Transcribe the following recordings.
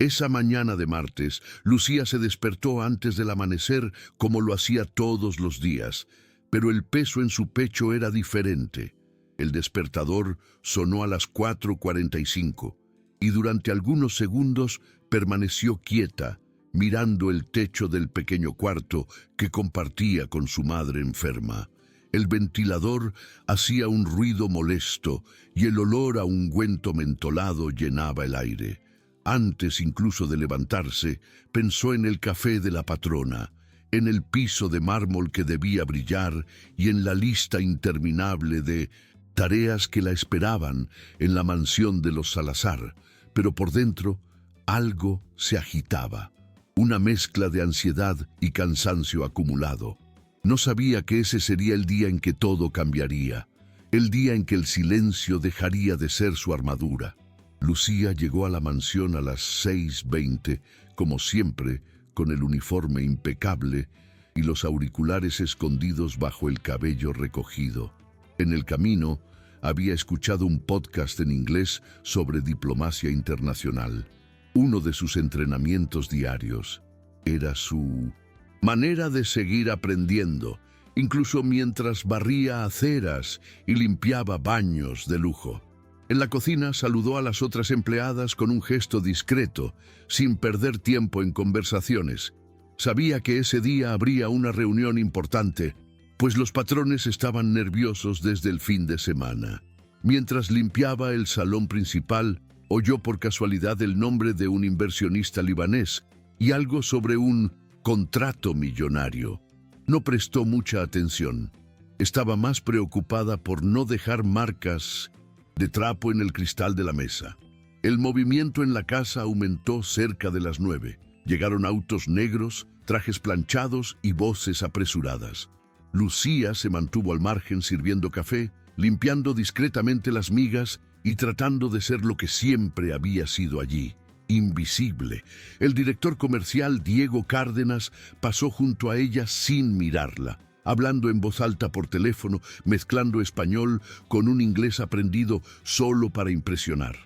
Esa mañana de martes, Lucía se despertó antes del amanecer como lo hacía todos los días, pero el peso en su pecho era diferente. El despertador sonó a las 4:45 y durante algunos segundos permaneció quieta, mirando el techo del pequeño cuarto que compartía con su madre enferma. El ventilador hacía un ruido molesto y el olor a ungüento mentolado llenaba el aire. Antes incluso de levantarse, pensó en el café de la patrona, en el piso de mármol que debía brillar y en la lista interminable de tareas que la esperaban en la mansión de los Salazar, pero por dentro algo se agitaba, una mezcla de ansiedad y cansancio acumulado. No sabía que ese sería el día en que todo cambiaría, el día en que el silencio dejaría de ser su armadura. Lucía llegó a la mansión a las 6:20, como siempre, con el uniforme impecable y los auriculares escondidos bajo el cabello recogido. En el camino, había escuchado un podcast en inglés sobre diplomacia internacional. Uno de sus entrenamientos diarios era su manera de seguir aprendiendo, incluso mientras barría aceras y limpiaba baños de lujo. En la cocina saludó a las otras empleadas con un gesto discreto, sin perder tiempo en conversaciones. Sabía que ese día habría una reunión importante, pues los patrones estaban nerviosos desde el fin de semana. Mientras limpiaba el salón principal, oyó por casualidad el nombre de un inversionista libanés y algo sobre un contrato millonario. No prestó mucha atención. Estaba más preocupada por no dejar marcas de trapo en el cristal de la mesa. El movimiento en la casa aumentó cerca de las 9. Llegaron autos negros, trajes planchados y voces apresuradas. Lucía se mantuvo al margen sirviendo café, limpiando discretamente las migas y tratando de ser lo que siempre había sido allí, invisible. El director comercial Diego Cárdenas pasó junto a ella sin mirarla, hablando en voz alta por teléfono, mezclando español con un inglés aprendido solo para impresionar.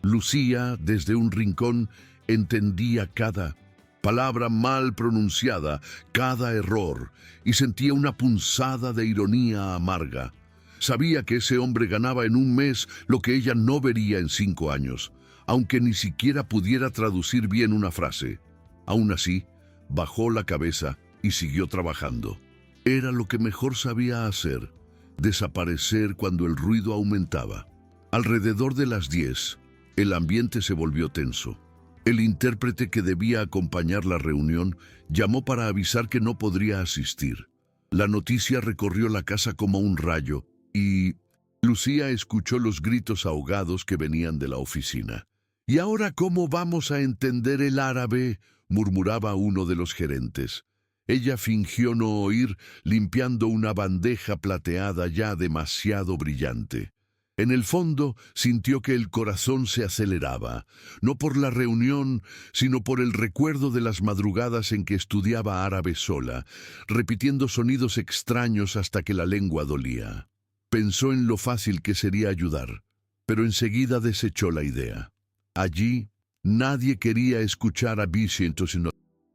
Lucía, desde un rincón, entendía cada palabra mal pronunciada, cada error, y sentía una punzada de ironía amarga. Sabía que ese hombre ganaba en un mes lo que ella no vería en 5 años, aunque ni siquiera pudiera traducir bien una frase. Aún así, bajó la cabeza y siguió trabajando. Era lo que mejor sabía hacer, desaparecer cuando el ruido aumentaba. Alrededor de las 10, el ambiente se volvió tenso. El intérprete que debía acompañar la reunión llamó para avisar que no podría asistir. La noticia recorrió la casa como un rayo y Lucía escuchó los gritos ahogados que venían de la oficina. «¿Y ahora cómo vamos a entender el árabe?», murmuraba uno de los gerentes. Ella fingió no oír, limpiando una bandeja plateada ya demasiado brillante. En el fondo sintió que el corazón se aceleraba, no por la reunión, sino por el recuerdo de las madrugadas en que estudiaba árabe sola, repitiendo sonidos extraños hasta que la lengua dolía. Pensó en lo fácil que sería ayudar, pero enseguida desechó la idea. Allí, nadie quería escuchar a Vicente, sino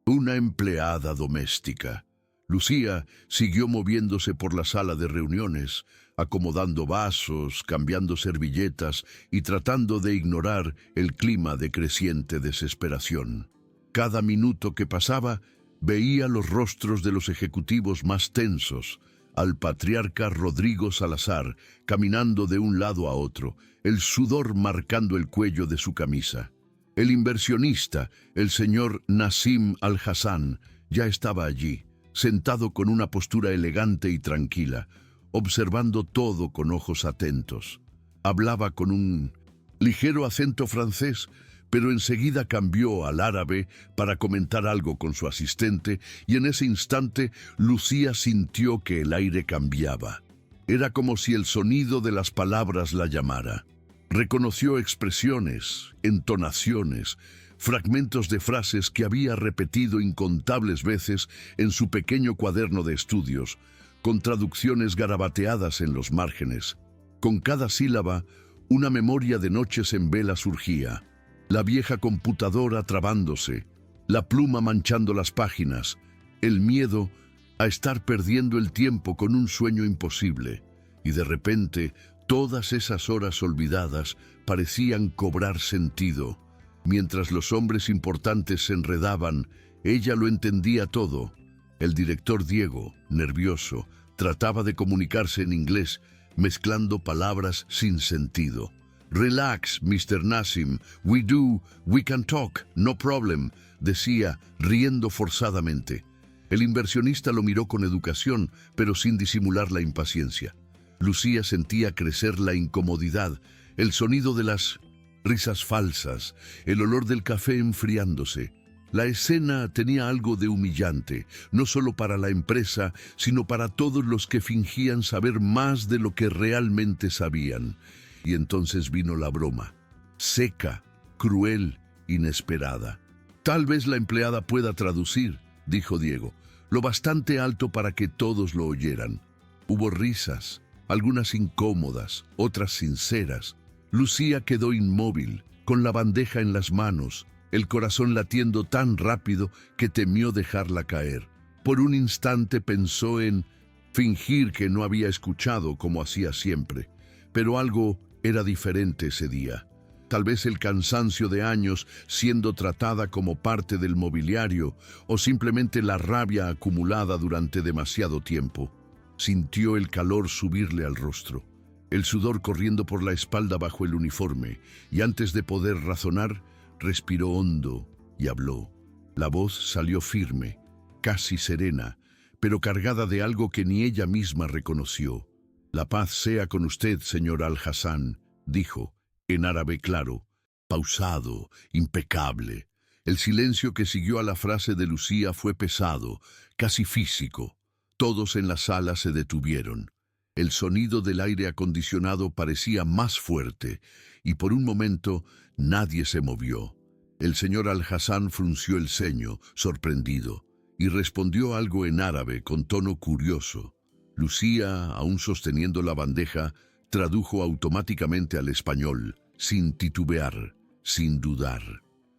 una empleada doméstica. Lucía siguió moviéndose por la sala de reuniones, acomodando vasos, cambiando servilletas y tratando de ignorar el clima de creciente desesperación. Cada minuto que pasaba, veía los rostros de los ejecutivos más tensos, al patriarca Rodrigo Salazar caminando de un lado a otro, el sudor marcando el cuello de su camisa. El inversionista, el señor Nassim Al-Hassan, ya estaba allí, sentado con una postura elegante y tranquila, observando todo con ojos atentos. Hablaba con un ligero acento francés, pero enseguida cambió al árabe para comentar algo con su asistente, y en ese instante Lucía sintió que el aire cambiaba. Era como si el sonido de las palabras la llamara. Reconoció expresiones, entonaciones, fragmentos de frases que había repetido incontables veces en su pequeño cuaderno de estudios, con traducciones garabateadas en los márgenes. Con cada sílaba, una memoria de noches en vela surgía. La vieja computadora trabándose, la pluma manchando las páginas, el miedo a estar perdiendo el tiempo con un sueño imposible. Y de repente, todas esas horas olvidadas parecían cobrar sentido. Mientras los hombres importantes se enredaban, ella lo entendía todo. El director Diego, nervioso, trataba de comunicarse en inglés, mezclando palabras sin sentido. «Relax, Mr. Nassim. We can talk, no problem», decía, riendo forzadamente. El inversionista lo miró con educación, pero sin disimular la impaciencia. Lucía sentía crecer la incomodidad, el sonido de las risas falsas, el olor del café enfriándose. La escena tenía algo de humillante, no solo para la empresa, sino para todos los que fingían saber más de lo que realmente sabían. Y entonces vino la broma, seca, cruel, inesperada. «Tal vez la empleada pueda traducir», dijo Diego, lo bastante alto para que todos lo oyeran. Hubo risas, algunas incómodas, otras sinceras. Lucía quedó inmóvil, con la bandeja en las manos, el corazón latiendo tan rápido que temió dejarla caer. Por un instante pensó en fingir que no había escuchado como hacía siempre, pero algo era diferente ese día. Tal vez el cansancio de años siendo tratada como parte del mobiliario o simplemente la rabia acumulada durante demasiado tiempo. Sintió el calor subirle al rostro, el sudor corriendo por la espalda bajo el uniforme, y antes de poder razonar, respiró hondo y habló. La voz salió firme, casi serena, pero cargada de algo que ni ella misma reconoció. «La paz sea con usted, señor Al-Hassan», dijo, en árabe claro, pausado, impecable. El silencio que siguió a la frase de Lucía fue pesado, casi físico. Todos en la sala se detuvieron. El sonido del aire acondicionado parecía más fuerte, y por un momento nadie se movió. El señor Al-Hassan frunció el ceño, sorprendido, y respondió algo en árabe con tono curioso. Lucía, aún sosteniendo la bandeja, tradujo automáticamente al español, sin titubear, sin dudar.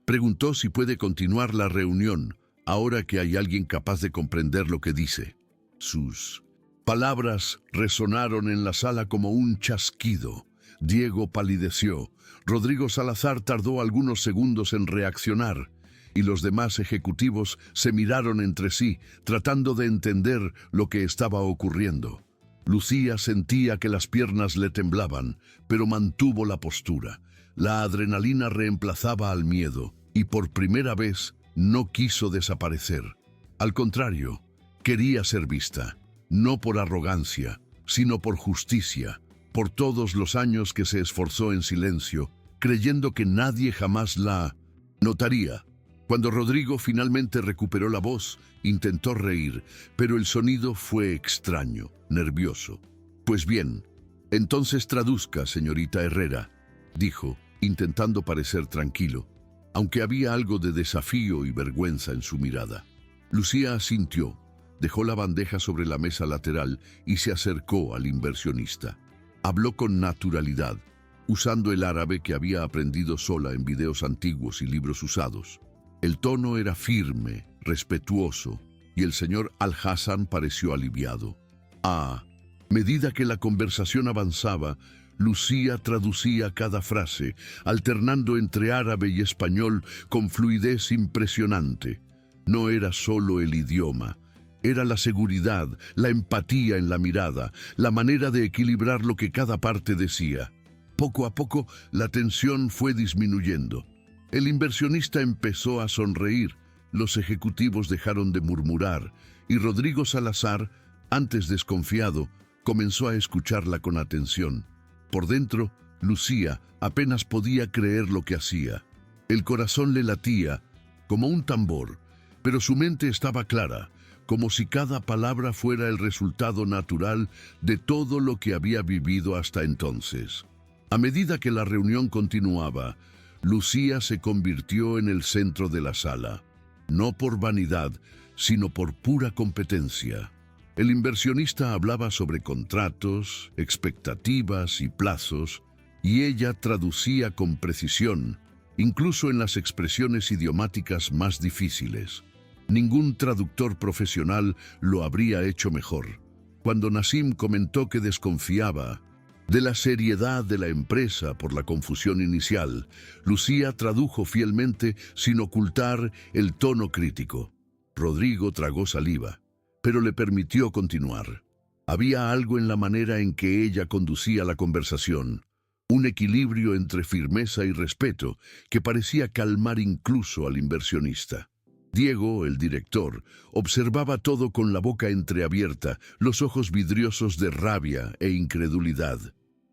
Preguntó si puede continuar la reunión, ahora que hay alguien capaz de comprender lo que dice. Sus palabras resonaron en la sala como un chasquido. Diego palideció. Rodrigo Salazar tardó algunos segundos en reaccionar, y los demás ejecutivos se miraron entre sí, tratando de entender lo que estaba ocurriendo. Lucía sentía que las piernas le temblaban, pero mantuvo la postura. La adrenalina reemplazaba al miedo, y por primera vez no quiso desaparecer. Al contrario, quería ser vista, no por arrogancia, sino por justicia, por todos los años que se esforzó en silencio, creyendo que nadie jamás la notaría. Cuando Rodrigo finalmente recuperó la voz, intentó reír, pero el sonido fue extraño, nervioso. «Pues bien, entonces traduzca, señorita Herrera», dijo, intentando parecer tranquilo, aunque había algo de desafío y vergüenza en su mirada. Lucía asintió, dejó la bandeja sobre la mesa lateral y se acercó al inversionista. Habló con naturalidad, usando el árabe que había aprendido sola en videos antiguos y libros usados. El tono era firme, respetuoso, y el señor Al-Hassan pareció aliviado. A medida que la conversación avanzaba, Lucía traducía cada frase, alternando entre árabe y español con fluidez impresionante. No era solo el idioma, era la seguridad, la empatía en la mirada, la manera de equilibrar lo que cada parte decía. Poco a poco, la tensión fue disminuyendo. El inversionista empezó a sonreír, los ejecutivos dejaron de murmurar, y Rodrigo Salazar, antes desconfiado, comenzó a escucharla con atención. Por dentro, Lucía apenas podía creer lo que hacía. El corazón le latía como un tambor, pero su mente estaba clara, como si cada palabra fuera el resultado natural de todo lo que había vivido hasta entonces. A medida que la reunión continuaba, Lucía se convirtió en el centro de la sala, no por vanidad, sino por pura competencia. El inversionista hablaba sobre contratos, expectativas y plazos, y ella traducía con precisión, incluso en las expresiones idiomáticas más difíciles. Ningún traductor profesional lo habría hecho mejor. Cuando Nassim comentó que desconfiaba de la seriedad de la empresa por la confusión inicial, Lucía tradujo fielmente sin ocultar el tono crítico. Rodrigo tragó saliva, pero le permitió continuar. Había algo en la manera en que ella conducía la conversación, un equilibrio entre firmeza y respeto que parecía calmar incluso al inversionista. Diego, el director, observaba todo con la boca entreabierta, los ojos vidriosos de rabia e incredulidad.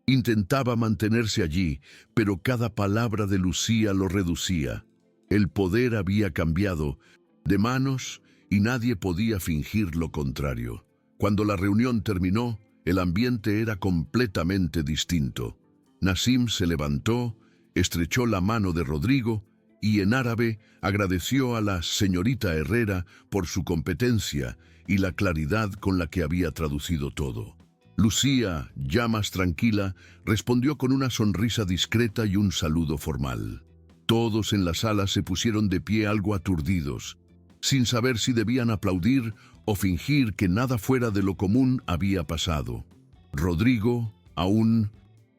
Intentaba mantenerse allí, pero cada palabra de Lucía lo reducía. El poder había cambiado de manos y nadie podía fingir lo contrario. Cuando la reunión terminó, el ambiente era completamente distinto. Nassim se levantó, estrechó la mano de Rodrigo y en árabe agradeció a la señorita Herrera por su competencia y la claridad con la que había traducido todo. Lucía, ya más tranquila, respondió con una sonrisa discreta y un saludo formal. Todos en la sala se pusieron de pie algo aturdidos, sin saber si debían aplaudir o fingir que nada fuera de lo común había pasado. Rodrigo, aún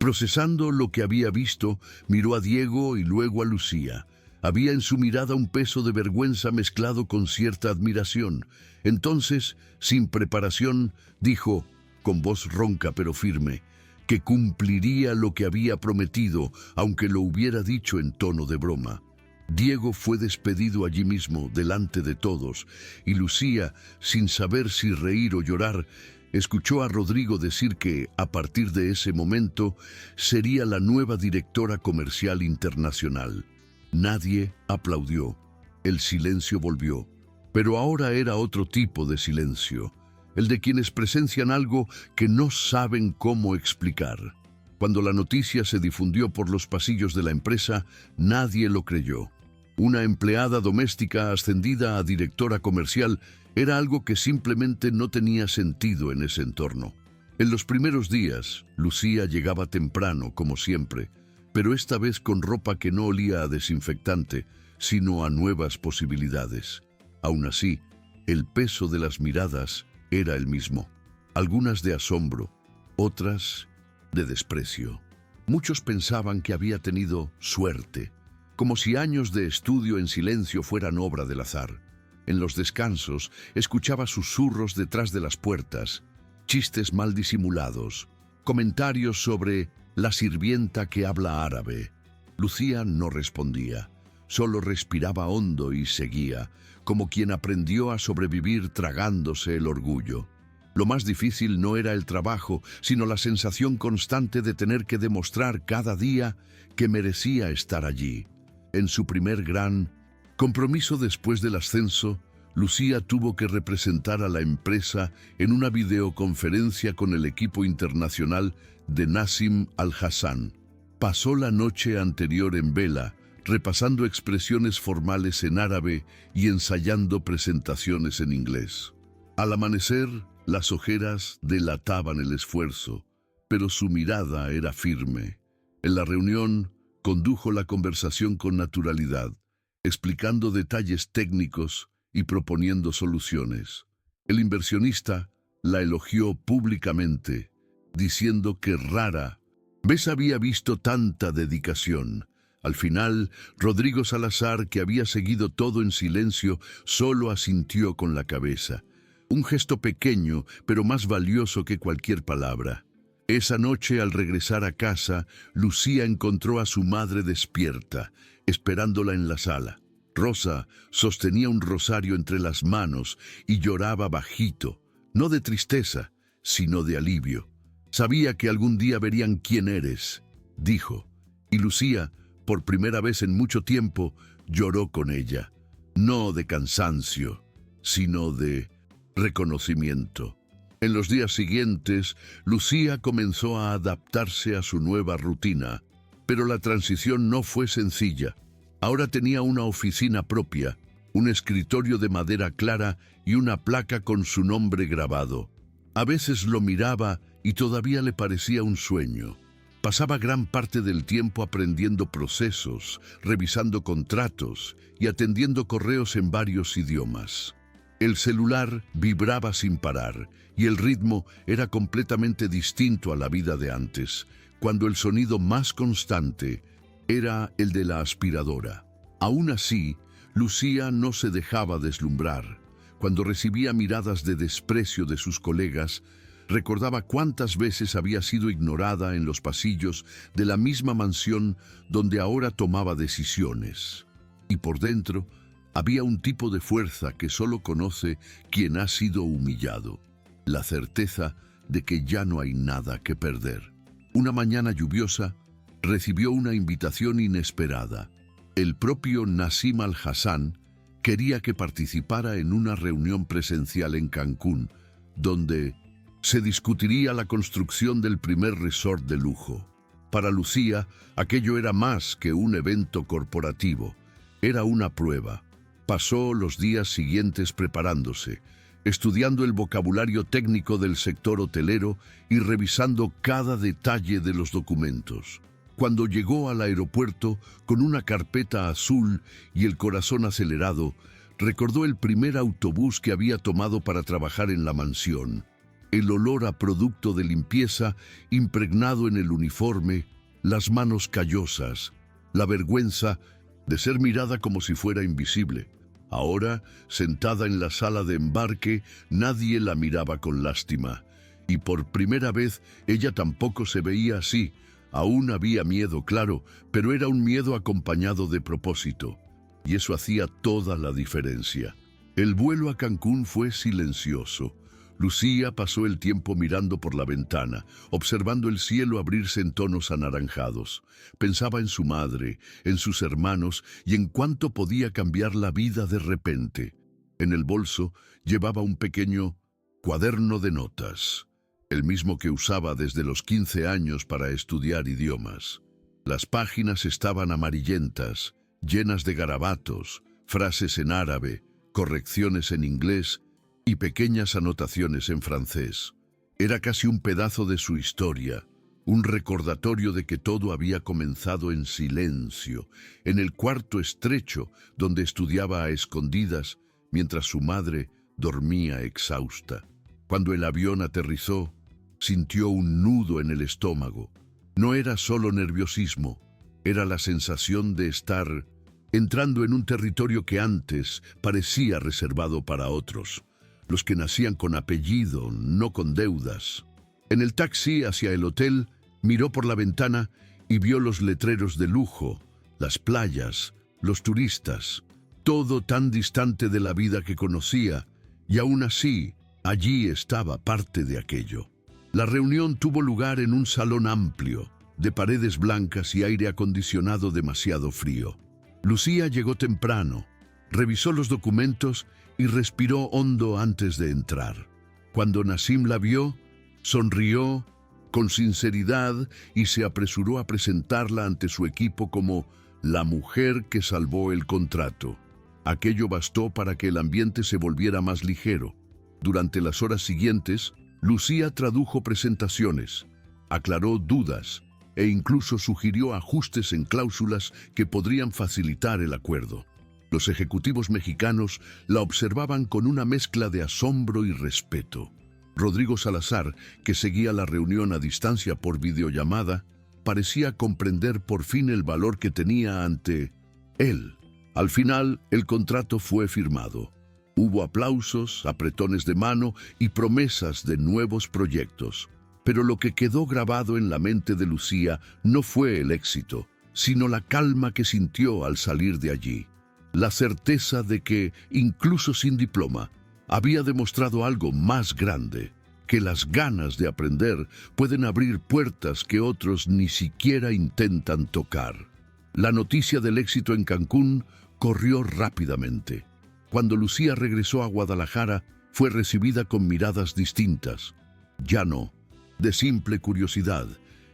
procesando lo que había visto, miró a Diego y luego a Lucía. Había en su mirada un peso de vergüenza mezclado con cierta admiración. Entonces, sin preparación, dijo, con voz ronca pero firme, que cumpliría lo que había prometido, aunque lo hubiera dicho en tono de broma. Diego fue despedido allí mismo, delante de todos, y Lucía, sin saber si reír o llorar, escuchó a Rodrigo decir que, a partir de ese momento, sería la nueva directora comercial internacional. Nadie aplaudió. El silencio volvió. Pero ahora era otro tipo de silencio, el de quienes presencian algo que no saben cómo explicar. Cuando la noticia se difundió por los pasillos de la empresa, nadie lo creyó. Una empleada doméstica ascendida a directora comercial era algo que simplemente no tenía sentido en ese entorno. En los primeros días, Lucía llegaba temprano, como siempre, pero esta vez con ropa que no olía a desinfectante, sino a nuevas posibilidades. Aún así, el peso de las miradas era el mismo, algunas de asombro, otras de desprecio. Muchos pensaban que había tenido suerte, como si años de estudio en silencio fueran obra del azar. En los descansos, escuchaba susurros detrás de las puertas, chistes mal disimulados, comentarios sobre la sirvienta que habla árabe. Lucía no respondía, solo respiraba hondo y seguía, como quien aprendió a sobrevivir tragándose el orgullo. Lo más difícil no era el trabajo, sino la sensación constante de tener que demostrar cada día que merecía estar allí. En su primer gran compromiso después del ascenso, Lucía tuvo que representar a la empresa en una videoconferencia con el equipo internacional de Nassim Al-Hassan. Pasó la noche anterior en vela, repasando expresiones formales en árabe y ensayando presentaciones en inglés. Al amanecer, las ojeras delataban el esfuerzo, pero su mirada era firme. En la reunión, condujo la conversación con naturalidad, explicando detalles técnicos y proponiendo soluciones. El inversionista la elogió públicamente, diciendo que rara vez había visto tanta dedicación. Al final, Rodrigo Salazar, que había seguido todo en silencio, solo asintió con la cabeza. Un gesto pequeño, pero más valioso que cualquier palabra. Esa noche, al regresar a casa, Lucía encontró a su madre despierta, esperándola en la sala. Rosa sostenía un rosario entre las manos y lloraba bajito, no de tristeza, sino de alivio. Sabía que algún día verían quién eres, dijo, y Lucía, por primera vez en mucho tiempo, lloró con ella, no de cansancio, sino de reconocimiento. En los días siguientes, Lucía comenzó a adaptarse a su nueva rutina, pero la transición no fue sencilla. Ahora tenía una oficina propia, un escritorio de madera clara y una placa con su nombre grabado. A veces lo miraba y todavía le parecía un sueño. Pasaba gran parte del tiempo aprendiendo procesos, revisando contratos y atendiendo correos en varios idiomas. El celular vibraba sin parar y el ritmo era completamente distinto a la vida de antes, cuando el sonido más constante era el de la aspiradora. Aún así, Lucía no se dejaba deslumbrar. Cuando recibía miradas de desprecio de sus colegas, recordaba cuántas veces había sido ignorada en los pasillos de la misma mansión donde ahora tomaba decisiones. Y por dentro, había un tipo de fuerza que solo conoce quien ha sido humillado: la certeza de que ya no hay nada que perder. Una mañana lluviosa, recibió una invitación inesperada. El propio Nassim Al-Hassan quería que participara en una reunión presencial en Cancún, donde se discutiría la construcción del primer resort de lujo. Para Lucía, aquello era más que un evento corporativo, era una prueba. Pasó los días siguientes preparándose, estudiando el vocabulario técnico del sector hotelero y revisando cada detalle de los documentos. Cuando llegó al aeropuerto con una carpeta azul y el corazón acelerado, recordó el primer autobús que había tomado para trabajar en la mansión. El olor a producto de limpieza impregnado en el uniforme, las manos callosas, la vergüenza de ser mirada como si fuera invisible. Ahora, sentada en la sala de embarque, nadie la miraba con lástima. Y por primera vez, ella tampoco se veía así. Aún había miedo, claro, pero era un miedo acompañado de propósito. Y eso hacía toda la diferencia. El vuelo a Cancún fue silencioso. Lucía pasó el tiempo mirando por la ventana, observando el cielo abrirse en tonos anaranjados. Pensaba en su madre, en sus hermanos y en cuánto podía cambiar la vida de repente. En el bolso llevaba un pequeño cuaderno de notas, el mismo que usaba desde los 15 años para estudiar idiomas. Las páginas estaban amarillentas, llenas de garabatos, frases en árabe, correcciones en inglés y pequeñas anotaciones en francés. Era casi un pedazo de su historia, un recordatorio de que todo había comenzado en silencio, en el cuarto estrecho donde estudiaba a escondidas mientras su madre dormía exhausta. Cuando el avión aterrizó, sintió un nudo en el estómago. No era solo nerviosismo, era la sensación de estar entrando en un territorio que antes parecía reservado para otros, los que nacían con apellido, no con deudas. En el taxi hacia el hotel, miró por la ventana y vio los letreros de lujo, las playas, los turistas, todo tan distante de la vida que conocía, y aún así, allí estaba parte de aquello. La reunión tuvo lugar en un salón amplio, de paredes blancas y aire acondicionado demasiado frío. Lucía llegó temprano, revisó los documentos y respiró hondo antes de entrar. Cuando Nassim la vio, sonrió con sinceridad y se apresuró a presentarla ante su equipo como la mujer que salvó el contrato. Aquello bastó para que el ambiente se volviera más ligero. Durante las horas siguientes, Lucía tradujo presentaciones, aclaró dudas e incluso sugirió ajustes en cláusulas que podrían facilitar el acuerdo. Los ejecutivos mexicanos la observaban con una mezcla de asombro y respeto. Rodrigo Salazar, que seguía la reunión a distancia por videollamada, parecía comprender por fin el valor que tenía ante él. Al final, el contrato fue firmado. Hubo aplausos, apretones de mano y promesas de nuevos proyectos. Pero lo que quedó grabado en la mente de Lucía no fue el éxito, sino la calma que sintió al salir de allí. La certeza de que, incluso sin diploma, había demostrado algo más grande, que las ganas de aprender pueden abrir puertas que otros ni siquiera intentan tocar. La noticia del éxito en Cancún corrió rápidamente. Cuando Lucía regresó a Guadalajara, fue recibida con miradas distintas. Ya no de simple curiosidad,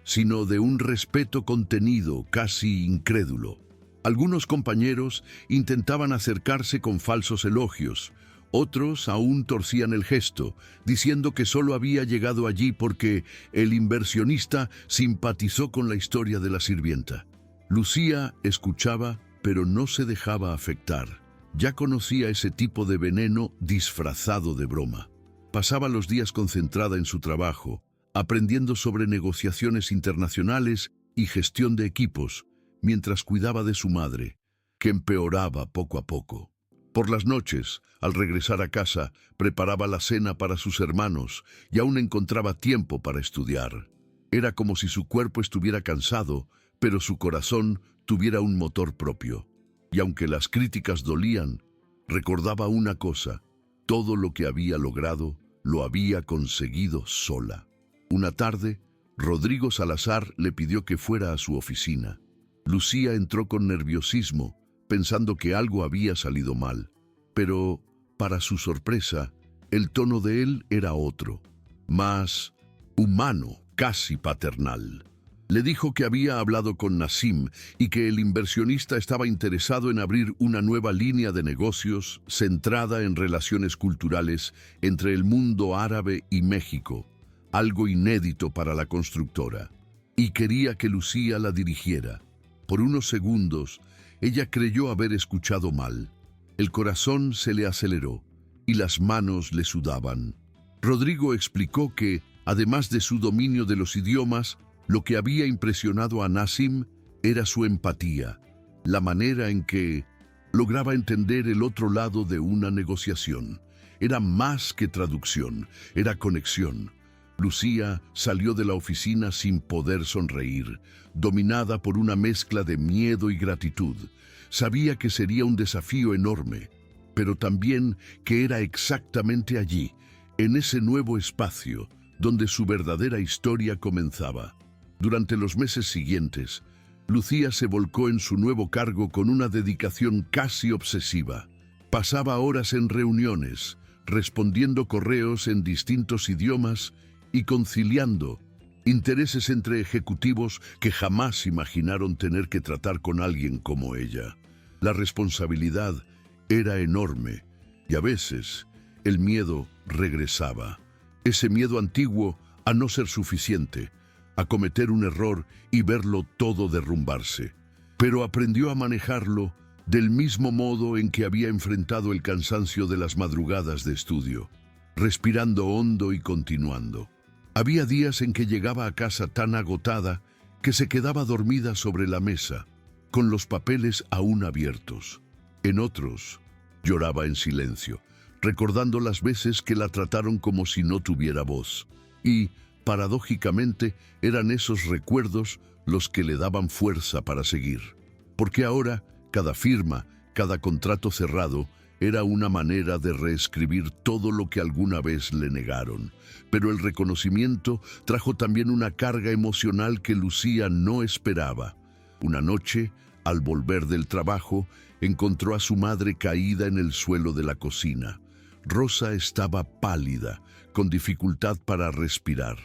sino de un respeto contenido, casi incrédulo. Algunos compañeros intentaban acercarse con falsos elogios. Otros aún torcían el gesto, diciendo que solo había llegado allí porque el inversionista simpatizó con la historia de la sirvienta. Lucía escuchaba, pero no se dejaba afectar. Ya conocía ese tipo de veneno disfrazado de broma. Pasaba los días concentrada en su trabajo, aprendiendo sobre negociaciones internacionales y gestión de equipos, mientras cuidaba de su madre, que empeoraba poco a poco. Por las noches, al regresar a casa, preparaba la cena para sus hermanos y aún encontraba tiempo para estudiar. Era como si su cuerpo estuviera cansado, pero su corazón tuviera un motor propio. Y aunque las críticas dolían, recordaba una cosa: todo lo que había logrado lo había conseguido sola. Una tarde, Rodrigo Salazar le pidió que fuera a su oficina. Lucía entró con nerviosismo, pensando que algo había salido mal. Pero, para su sorpresa, el tono de él era otro, más humano, casi paternal. Le dijo que había hablado con Nassim y que el inversionista estaba interesado en abrir una nueva línea de negocios centrada en relaciones culturales entre el mundo árabe y México, algo inédito para la constructora, y quería que Lucía la dirigiera. Por unos segundos, ella creyó haber escuchado mal. El corazón se le aceleró y las manos le sudaban. Rodrigo explicó que, además de su dominio de los idiomas, lo que había impresionado a Nassim era su empatía, la manera en que lograba entender el otro lado de una negociación. Era más que traducción, era conexión. Lucía salió de la oficina sin poder sonreír, dominada por una mezcla de miedo y gratitud. Sabía que sería un desafío enorme, pero también que era exactamente allí, en ese nuevo espacio, donde su verdadera historia comenzaba. Durante los meses siguientes, Lucía se volcó en su nuevo cargo con una dedicación casi obsesiva. Pasaba horas en reuniones, respondiendo correos en distintos idiomas y conciliando intereses entre ejecutivos que jamás imaginaron tener que tratar con alguien como ella. La responsabilidad era enorme y a veces el miedo regresaba. Ese miedo antiguo a no ser suficiente, a cometer un error y verlo todo derrumbarse. Pero aprendió a manejarlo del mismo modo en que había enfrentado el cansancio de las madrugadas de estudio, respirando hondo y continuando. Había días en que llegaba a casa tan agotada que se quedaba dormida sobre la mesa, con los papeles aún abiertos. En otros, lloraba en silencio, recordando las veces que la trataron como si no tuviera voz. Y, paradójicamente, eran esos recuerdos los que le daban fuerza para seguir. Porque ahora, cada firma, cada contrato cerrado, era una manera de reescribir todo lo que alguna vez le negaron. Pero el reconocimiento trajo también una carga emocional que Lucía no esperaba. Una noche, al volver del trabajo, encontró a su madre caída en el suelo de la cocina. Rosa estaba pálida, con dificultad para respirar.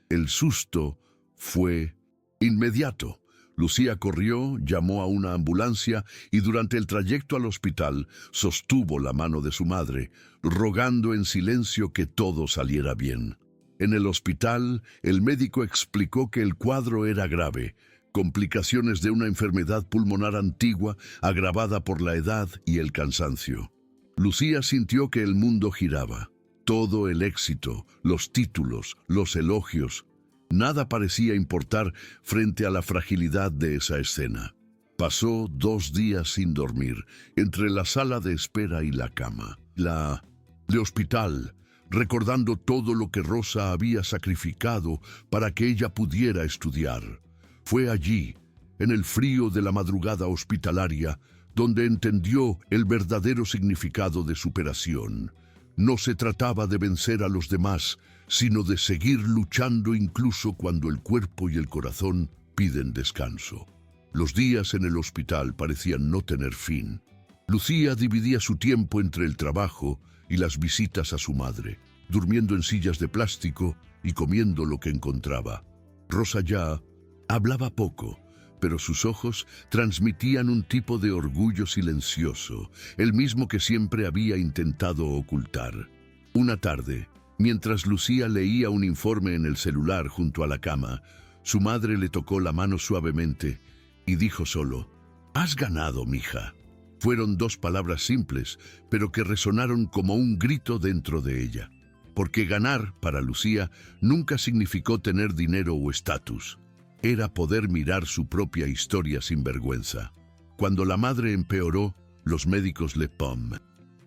El susto fue inmediato. Lucía corrió, llamó a una ambulancia y durante el trayecto al hospital sostuvo la mano de su madre, rogando en silencio que todo saliera bien. En el hospital, el médico explicó que el cuadro era grave, complicaciones de una enfermedad pulmonar antigua agravada por la edad y el cansancio. Lucía sintió que el mundo giraba. Todo el éxito, los títulos, los elogios, nada parecía importar frente a la fragilidad de esa escena. Pasó 2 días sin dormir, entre la sala de espera y la cama. De hospital, recordando todo lo que Rosa había sacrificado para que ella pudiera estudiar. Fue allí, en el frío de la madrugada hospitalaria, donde entendió el verdadero significado de superación. No se trataba de vencer a los demás, sino de seguir luchando incluso cuando el cuerpo y el corazón piden descanso. Los días en el hospital parecían no tener fin. Lucía dividía su tiempo entre el trabajo y las visitas a su madre, durmiendo en sillas de plástico y comiendo lo que encontraba. Rosa ya hablaba poco, pero sus ojos transmitían un tipo de orgullo silencioso, el mismo que siempre había intentado ocultar. Una tarde, mientras Lucía leía un informe en el celular junto a la cama, su madre le tocó la mano suavemente y dijo solo: «Has ganado, mija». Fueron dos palabras simples, pero que resonaron como un grito dentro de ella. Porque ganar, para Lucía, nunca significó tener dinero o estatus. Era poder mirar su propia historia sin vergüenza. Cuando la madre empeoró, los médicos le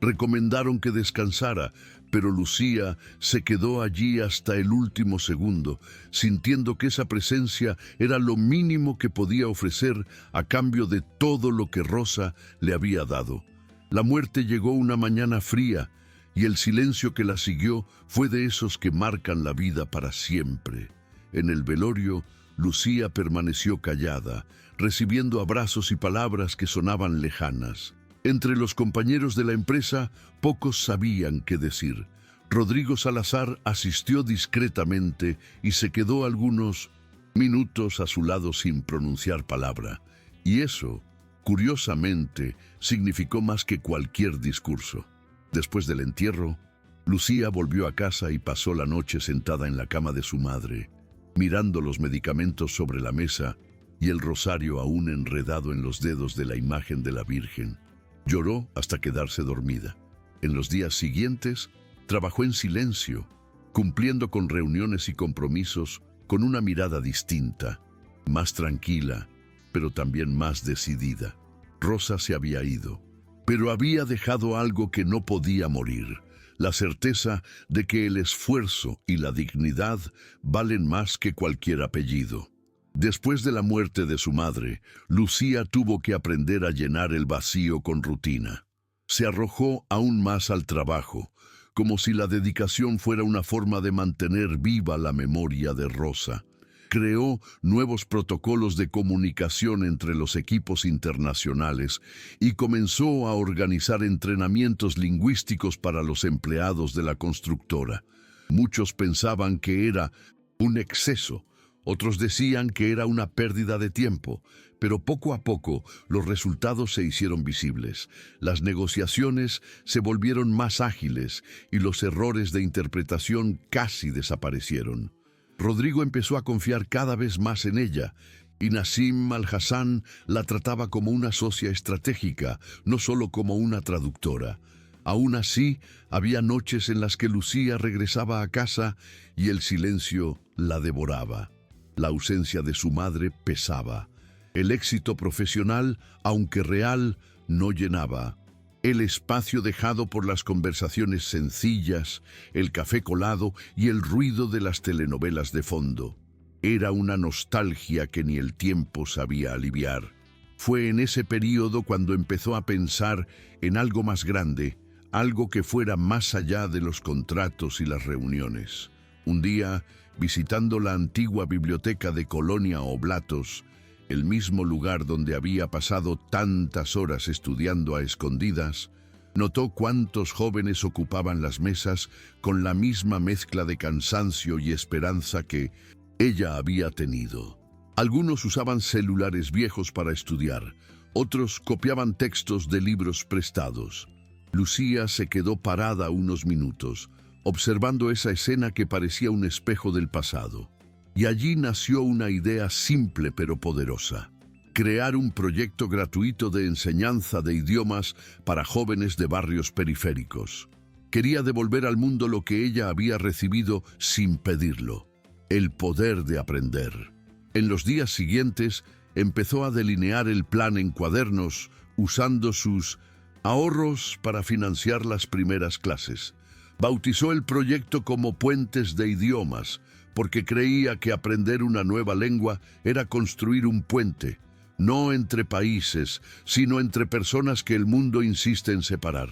recomendaron que descansara, pero Lucía se quedó allí hasta el último segundo, sintiendo que esa presencia era lo mínimo que podía ofrecer a cambio de todo lo que Rosa le había dado. La muerte llegó una mañana fría, y el silencio que la siguió fue de esos que marcan la vida para siempre. En el velorio, Lucía permaneció callada, recibiendo abrazos y palabras que sonaban lejanas. Entre los compañeros de la empresa, pocos sabían qué decir. Rodrigo Salazar asistió discretamente y se quedó algunos minutos a su lado sin pronunciar palabra. Y eso, curiosamente, significó más que cualquier discurso. Después del entierro, Lucía volvió a casa y pasó la noche sentada en la cama de su madre, mirando los medicamentos sobre la mesa y el rosario aún enredado en los dedos de la imagen de la Virgen. Lloró hasta quedarse dormida. En los días siguientes, trabajó en silencio, cumpliendo con reuniones y compromisos con una mirada distinta, más tranquila, pero también más decidida. Rosa se había ido, pero había dejado algo que no podía morir: la certeza de que el esfuerzo y la dignidad valen más que cualquier apellido. Después de la muerte de su madre, Lucía tuvo que aprender a llenar el vacío con rutina. Se arrojó aún más al trabajo, como si la dedicación fuera una forma de mantener viva la memoria de Rosa. Creó nuevos protocolos de comunicación entre los equipos internacionales y comenzó a organizar entrenamientos lingüísticos para los empleados de la constructora. Muchos pensaban que era un exceso. Otros decían que era una pérdida de tiempo, pero poco a poco los resultados se hicieron visibles. Las negociaciones se volvieron más ágiles y los errores de interpretación casi desaparecieron. Rodrigo empezó a confiar cada vez más en ella, y Nassim Al-Hassan la trataba como una socia estratégica, no solo como una traductora. Aún así, había noches en las que Lucía regresaba a casa y el silencio la devoraba. La ausencia de su madre pesaba. El éxito profesional, aunque real, no llenaba. El espacio dejado por las conversaciones sencillas, el café colado y el ruido de las telenovelas de fondo. Era una nostalgia que ni el tiempo sabía aliviar. Fue en ese período cuando empezó a pensar en algo más grande, algo que fuera más allá de los contratos y las reuniones. Un día, visitando la antigua biblioteca de Colonia Oblatos, el mismo lugar donde había pasado tantas horas estudiando a escondidas, notó cuántos jóvenes ocupaban las mesas con la misma mezcla de cansancio y esperanza que ella había tenido. Algunos usaban celulares viejos para estudiar, otros copiaban textos de libros prestados. Lucía se quedó parada unos minutos, observando esa escena que parecía un espejo del pasado. Y allí nació una idea simple pero poderosa: crear un proyecto gratuito de enseñanza de idiomas para jóvenes de barrios periféricos. Quería devolver al mundo lo que ella había recibido sin pedirlo: el poder de aprender. En los días siguientes empezó a delinear el plan en cuadernos, usando sus ahorros para financiar las primeras clases. Bautizó el proyecto como Puentes de Idiomas, porque creía que aprender una nueva lengua era construir un puente, no entre países, sino entre personas que el mundo insiste en separar.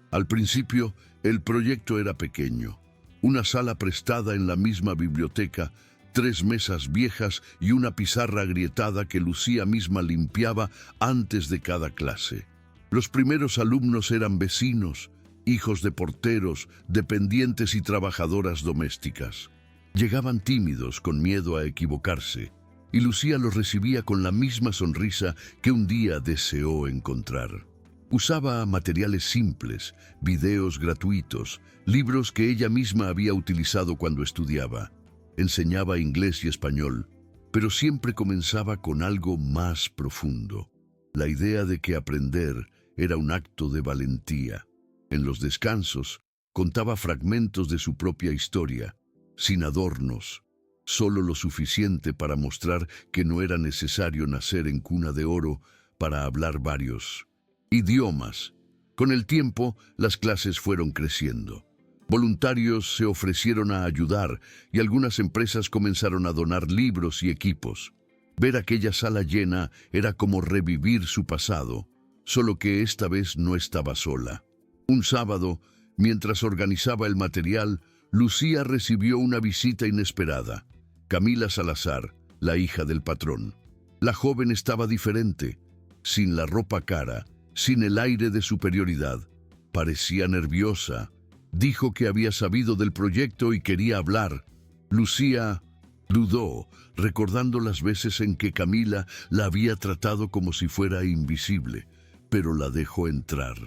Al principio, el proyecto era pequeño: una sala prestada en la misma biblioteca, 3 mesas viejas y una pizarra agrietada que Lucía misma limpiaba antes de cada clase. Los primeros alumnos eran vecinos, hijos de porteros, dependientes y trabajadoras domésticas. Llegaban tímidos, con miedo a equivocarse. y Lucía lo recibía con la misma sonrisa que un día deseó encontrar. Usaba materiales simples, videos gratuitos, libros que ella misma había utilizado cuando estudiaba. Enseñaba inglés y español, pero siempre comenzaba con algo más profundo: la idea de que aprender era un acto de valentía. En los descansos, contaba fragmentos de su propia historia, sin adornos, solo lo suficiente para mostrar que no era necesario nacer en cuna de oro para hablar varios idiomas. Con el tiempo, las clases fueron creciendo. Voluntarios se ofrecieron a ayudar y algunas empresas comenzaron a donar libros y equipos. Ver aquella sala llena era como revivir su pasado, solo que esta vez no estaba sola. Un sábado, mientras organizaba el material, Lucía recibió una visita inesperada. Camila Salazar, la hija del patrón. La joven estaba diferente, sin la ropa cara, sin el aire de superioridad. Parecía nerviosa. Dijo que había sabido del proyecto y quería hablar. Lucía dudó, recordando las veces en que Camila la había tratado como si fuera invisible, pero la dejó entrar.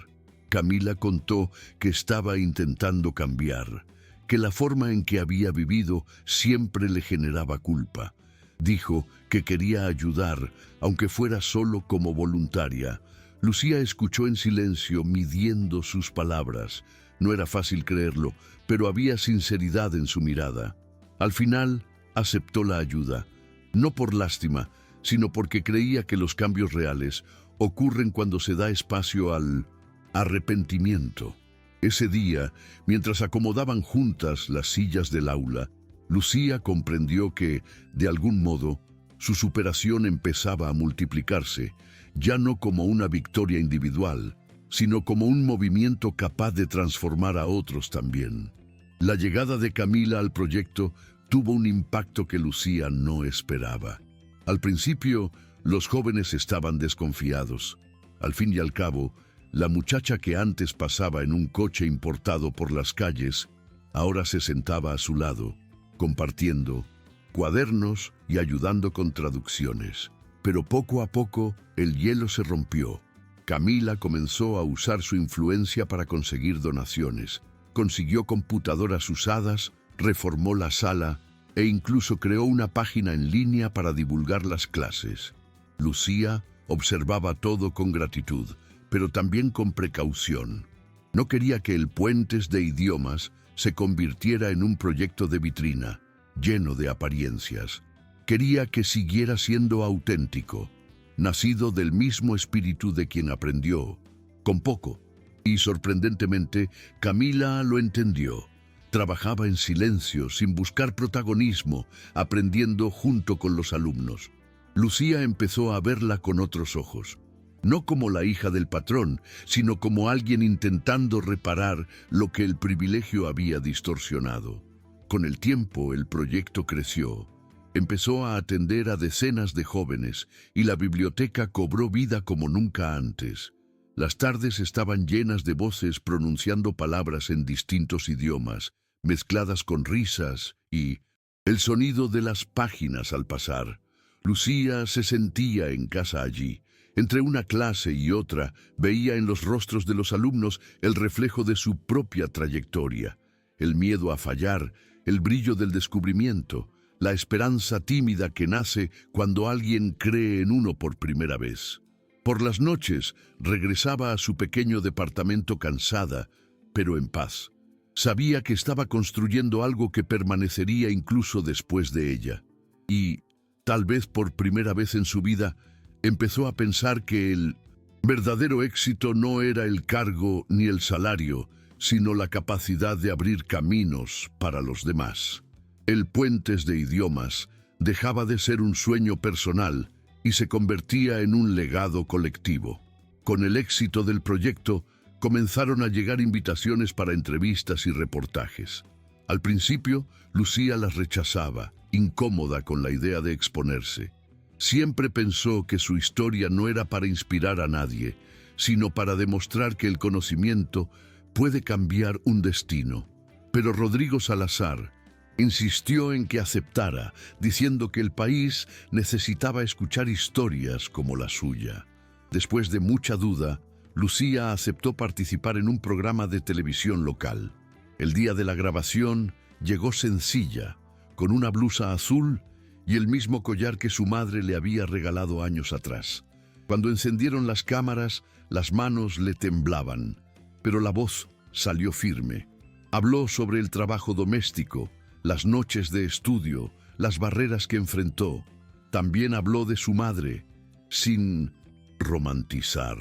Camila contó que estaba intentando cambiar, que la forma en que había vivido siempre le generaba culpa. Dijo que quería ayudar, aunque fuera solo como voluntaria. Lucía escuchó en silencio, midiendo sus palabras. No era fácil creerlo, pero había sinceridad en su mirada. Al final, aceptó la ayuda, no por lástima, sino porque creía que los cambios reales ocurren cuando se da espacio al arrepentimiento. Ese día, mientras acomodaban juntas las sillas del aula, Lucía comprendió que, de algún modo, su superación empezaba a multiplicarse, ya no como una victoria individual, sino como un movimiento capaz de transformar a otros también. La llegada de Camila al proyecto tuvo un impacto que Lucía no esperaba. Al principio, los jóvenes estaban desconfiados. Al fin y al cabo, la muchacha que antes pasaba en un coche importado por las calles, ahora se sentaba a su lado, compartiendo cuadernos y ayudando con traducciones. Pero poco a poco, el hielo se rompió. Camila comenzó a usar su influencia para conseguir donaciones. Consiguió computadoras usadas, reformó la sala e incluso creó una página en línea para divulgar las clases. Lucía observaba todo con gratitud, pero también con precaución. No quería que el Puentes de Idiomas se convirtiera en un proyecto de vitrina, lleno de apariencias. Quería que siguiera siendo auténtico, nacido del mismo espíritu de quien aprendió, con poco. Y sorprendentemente, Camila lo entendió. Trabajaba en silencio, sin buscar protagonismo, aprendiendo junto con los alumnos. Lucía empezó a verla con otros ojos, no como la hija del patrón, sino como alguien intentando reparar lo que el privilegio había distorsionado. Con el tiempo, el proyecto creció. Empezó a atender a decenas de jóvenes y la biblioteca cobró vida como nunca antes. Las tardes estaban llenas de voces pronunciando palabras en distintos idiomas, mezcladas con risas y el sonido de las páginas al pasar. Lucía se sentía en casa allí. Entre una clase y otra, veía en los rostros de los alumnos el reflejo de su propia trayectoria, el miedo a fallar, el brillo del descubrimiento, la esperanza tímida que nace cuando alguien cree en uno por primera vez. Por las noches regresaba a su pequeño departamento cansada, pero en paz. Sabía que estaba construyendo algo que permanecería incluso después de ella. Y, tal vez por primera vez en su vida, empezó a pensar que el verdadero éxito no era el cargo ni el salario, sino la capacidad de abrir caminos para los demás. El Puentes de Idiomas dejaba de ser un sueño personal y se convertía en un legado colectivo. Con el éxito del proyecto, comenzaron a llegar invitaciones para entrevistas y reportajes. Al principio, Lucía las rechazaba, incómoda con la idea de exponerse. Siempre pensó que su historia no era para inspirar a nadie, sino para demostrar que el conocimiento puede cambiar un destino. Pero Rodrigo Salazar, Insistió en que aceptara, diciendo que el país necesitaba escuchar historias como la suya. Después de mucha duda, Lucía aceptó participar en un programa de televisión local. El día de la grabación llegó sencilla, con una blusa azul y el mismo collar que su madre le había regalado años atrás. Cuando encendieron las cámaras, las manos le temblaban, pero la voz salió firme. Habló sobre el trabajo doméstico, las noches de estudio, las barreras que enfrentó. También habló de su madre, sin romantizar,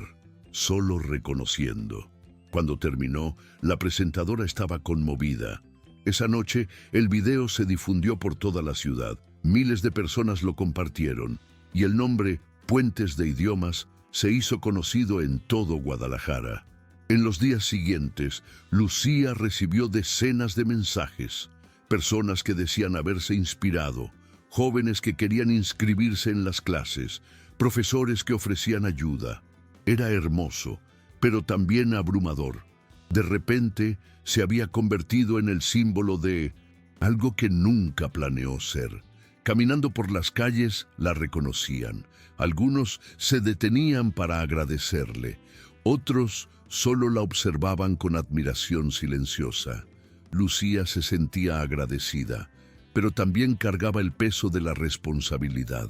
solo reconociendo. Cuando terminó, la presentadora estaba conmovida. Esa noche, el video se difundió por toda la ciudad. Miles de personas lo compartieron, y el nombre Puentes de Idiomas se hizo conocido en todo Guadalajara. En los días siguientes, Lucía recibió decenas de mensajes. Personas que decían haberse inspirado, jóvenes que querían inscribirse en las clases, profesores que ofrecían ayuda. Era hermoso, pero también abrumador. De repente, se había convertido en el símbolo de algo que nunca planeó ser. Caminando por las calles, la reconocían. Algunos se detenían para agradecerle. Otros solo la observaban con admiración silenciosa. Lucía se sentía agradecida, pero también cargaba el peso de la responsabilidad,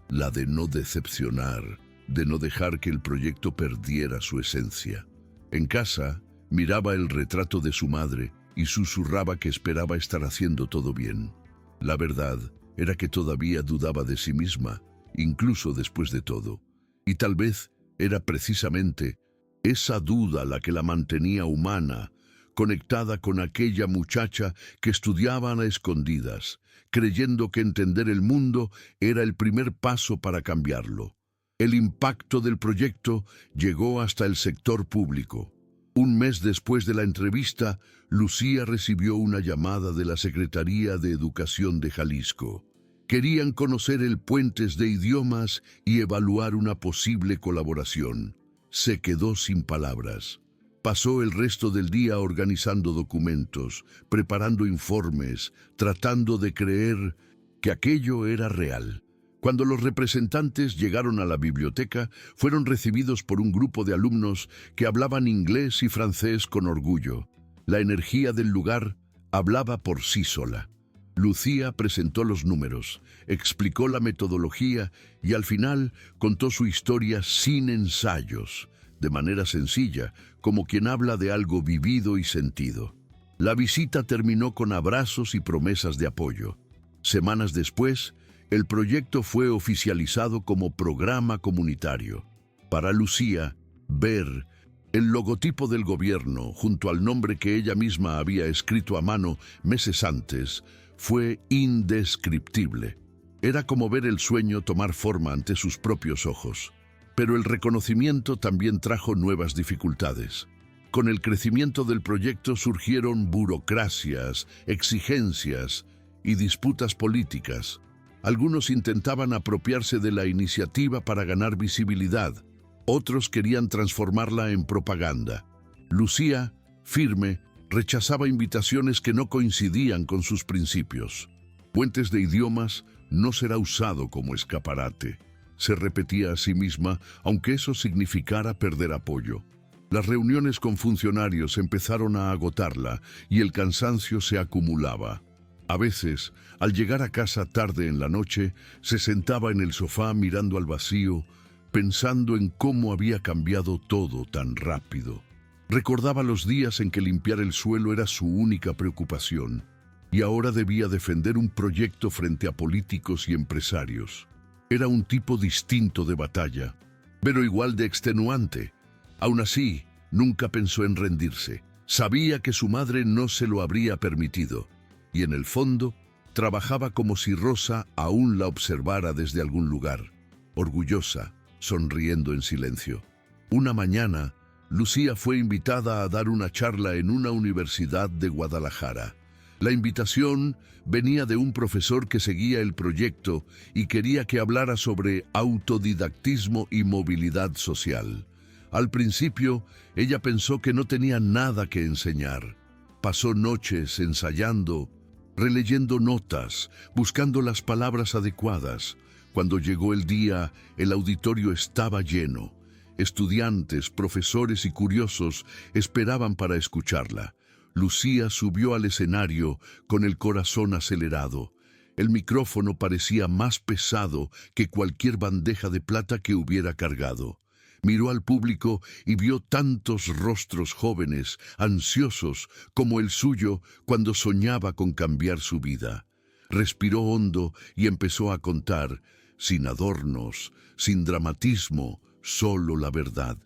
la de no decepcionar, de no dejar que el proyecto perdiera su esencia. En casa, miraba el retrato de su madre y susurraba que esperaba estar haciendo todo bien. La verdad era que todavía dudaba de sí misma, incluso después de todo. Y tal vez era precisamente esa duda la que la mantenía humana, conectada con aquella muchacha que estudiaban a escondidas, creyendo que entender el mundo era el primer paso para cambiarlo. El impacto del proyecto llegó hasta el sector público. Un mes después de la entrevista, Lucía recibió una llamada de la Secretaría de Educación de Jalisco. Querían conocer el Puentes de Idiomas y evaluar una posible colaboración. Se quedó sin palabras. Pasó el resto del día organizando documentos, preparando informes, tratando de creer que aquello era real. Cuando los representantes llegaron a la biblioteca, fueron recibidos por un grupo de alumnos que hablaban inglés y francés con orgullo. La energía del lugar hablaba por sí sola. Lucía presentó los números, explicó la metodología y al final contó su historia sin ensayos, de manera sencilla, como quien habla de algo vivido y sentido. La visita terminó con abrazos y promesas de apoyo. Semanas después, el proyecto fue oficializado como programa comunitario. Para Lucía, ver el logotipo del gobierno junto al nombre que ella misma había escrito a mano meses antes fue indescriptible. Era como ver el sueño tomar forma ante sus propios ojos. Pero el reconocimiento también trajo nuevas dificultades. Con el crecimiento del proyecto surgieron burocracias, exigencias y disputas políticas. Algunos intentaban apropiarse de la iniciativa para ganar visibilidad. Otros querían transformarla en propaganda. Lucía, firme, rechazaba invitaciones que no coincidían con sus principios. Puentes de Idiomas no será usado como escaparate. Se repetía a sí misma, aunque eso significara perder apoyo. Las reuniones con funcionarios empezaron a agotarla y el cansancio se acumulaba. A veces, al llegar a casa tarde en la noche, se sentaba en el sofá mirando al vacío, pensando en cómo había cambiado todo tan rápido. Recordaba los días en que limpiar el suelo era su única preocupación, y ahora debía defender un proyecto frente a políticos y empresarios. Era un tipo distinto de batalla, pero igual de extenuante. Aún así, nunca pensó en rendirse. Sabía que su madre no se lo habría permitido, y en el fondo, trabajaba como si Rosa aún la observara desde algún lugar, orgullosa, sonriendo en silencio. Una mañana, Lucía fue invitada a dar una charla en una universidad de Guadalajara. La invitación venía de un profesor que seguía el proyecto y quería que hablara sobre autodidactismo y movilidad social. Al principio, ella pensó que no tenía nada que enseñar. Pasó noches ensayando, releyendo notas, buscando las palabras adecuadas. Cuando llegó el día, el auditorio estaba lleno. Estudiantes, profesores y curiosos esperaban para escucharla. Lucía subió al escenario con el corazón acelerado. El micrófono parecía más pesado que cualquier bandeja de plata que hubiera cargado. Miró al público y vio tantos rostros jóvenes, ansiosos, como el suyo cuando soñaba con cambiar su vida. Respiró hondo y empezó a contar, sin adornos, sin dramatismo, solo la verdad.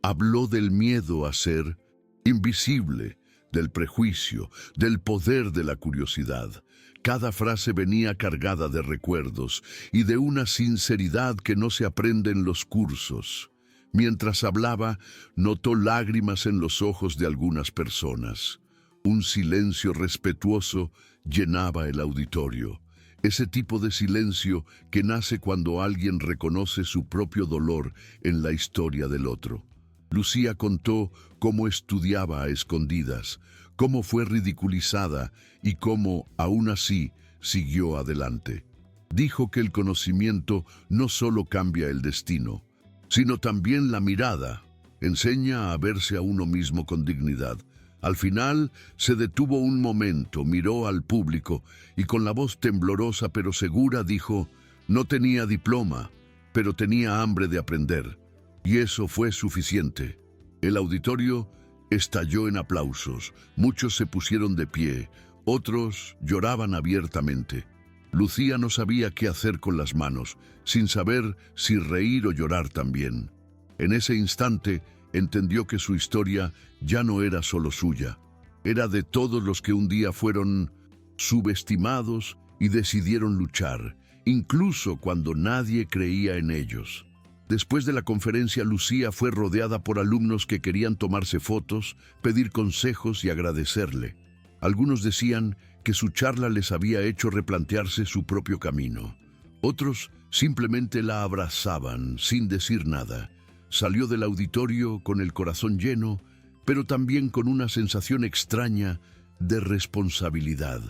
Habló del miedo a ser invisible, del prejuicio, del poder de la curiosidad. Cada frase venía cargada de recuerdos y de una sinceridad que no se aprende en los cursos. Mientras hablaba, notó lágrimas en los ojos de algunas personas. Un silencio respetuoso llenaba el auditorio. Ese tipo de silencio que nace cuando alguien reconoce su propio dolor en la historia del otro. Lucía contó cómo estudiaba a escondidas, cómo fue ridiculizada y cómo, aún así, siguió adelante. Dijo que el conocimiento no solo cambia el destino, sino también la mirada. Enseña a verse a uno mismo con dignidad. Al final se detuvo un momento, miró al público y con la voz temblorosa pero segura dijo: no tenía diploma, pero tenía hambre de aprender. Y eso fue suficiente. El auditorio estalló en aplausos. Muchos se pusieron de pie, otros lloraban abiertamente. Lucía no sabía qué hacer con las manos, sin saber si reír o llorar también. En ese instante entendió que su historia ya no era solo suya, era de todos los que un día fueron subestimados y decidieron luchar, incluso cuando nadie creía en ellos. Después de la conferencia, Lucía fue rodeada por alumnos que querían tomarse fotos, pedir consejos y agradecerle. Algunos decían que su charla les había hecho replantearse su propio camino. Otros simplemente la abrazaban sin decir nada. Salió del auditorio con el corazón lleno, pero también con una sensación extraña de responsabilidad.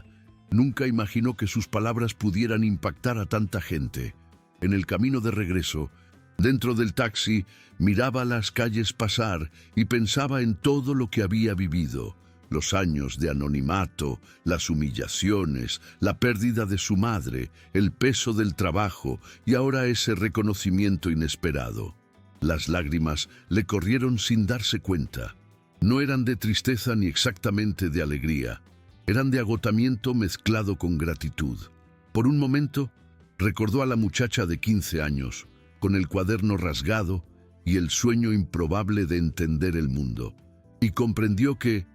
Nunca imaginó que sus palabras pudieran impactar a tanta gente. En el camino de regreso, dentro del taxi, miraba las calles pasar y pensaba en todo lo que había vivido. Los años de anonimato, las humillaciones, la pérdida de su madre, el peso del trabajo y ahora ese reconocimiento inesperado. Las lágrimas le corrieron sin darse cuenta. No eran de tristeza ni exactamente de alegría. Eran de agotamiento mezclado con gratitud. Por un momento, recordó a la muchacha de 15 años, con el cuaderno rasgado y el sueño improbable de entender el mundo. Y comprendió que,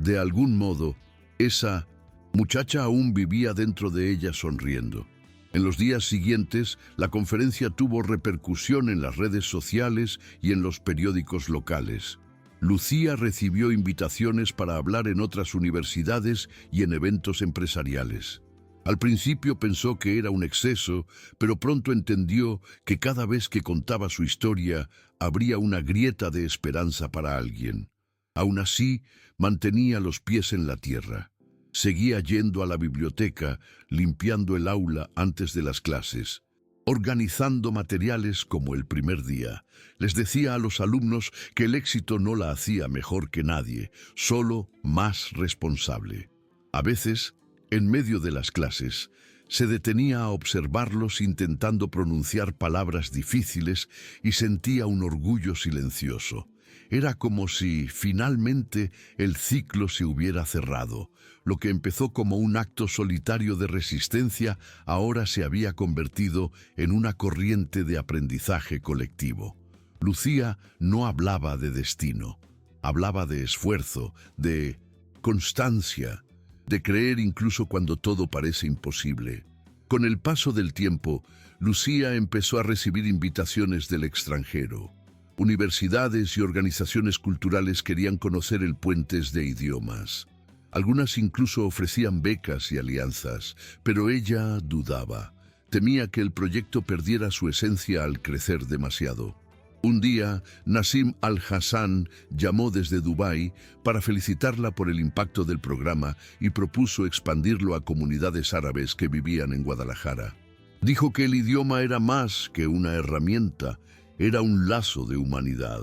de algún modo, esa muchacha aún vivía dentro de ella sonriendo. En los días siguientes, la conferencia tuvo repercusión en las redes sociales y en los periódicos locales. Lucía recibió invitaciones para hablar en otras universidades y en eventos empresariales. Al principio pensó que era un exceso, pero pronto entendió que cada vez que contaba su historia, habría una grieta de esperanza para alguien. Aún así, mantenía los pies en la tierra. Seguía yendo a la biblioteca, limpiando el aula antes de las clases, organizando materiales como el primer día. Les decía a los alumnos que el éxito no la hacía mejor que nadie, solo más responsable. A veces, en medio de las clases, se detenía a observarlos intentando pronunciar palabras difíciles y sentía un orgullo silencioso. Era como si, finalmente, el ciclo se hubiera cerrado. Lo que empezó como un acto solitario de resistencia, ahora se había convertido en una corriente de aprendizaje colectivo. Lucía no hablaba de destino, hablaba de esfuerzo, de constancia, de creer incluso cuando todo parece imposible. Con el paso del tiempo, Lucía empezó a recibir invitaciones del extranjero. Universidades y organizaciones culturales querían conocer el puente de idiomas. Algunas incluso ofrecían becas y alianzas, pero ella dudaba. Temía que el proyecto perdiera su esencia al crecer demasiado. Un día, Nassim Al-Hassan llamó desde Dubái para felicitarla por el impacto del programa y propuso expandirlo a comunidades árabes que vivían en Guadalajara. Dijo que el idioma era más que una herramienta, era un lazo de humanidad.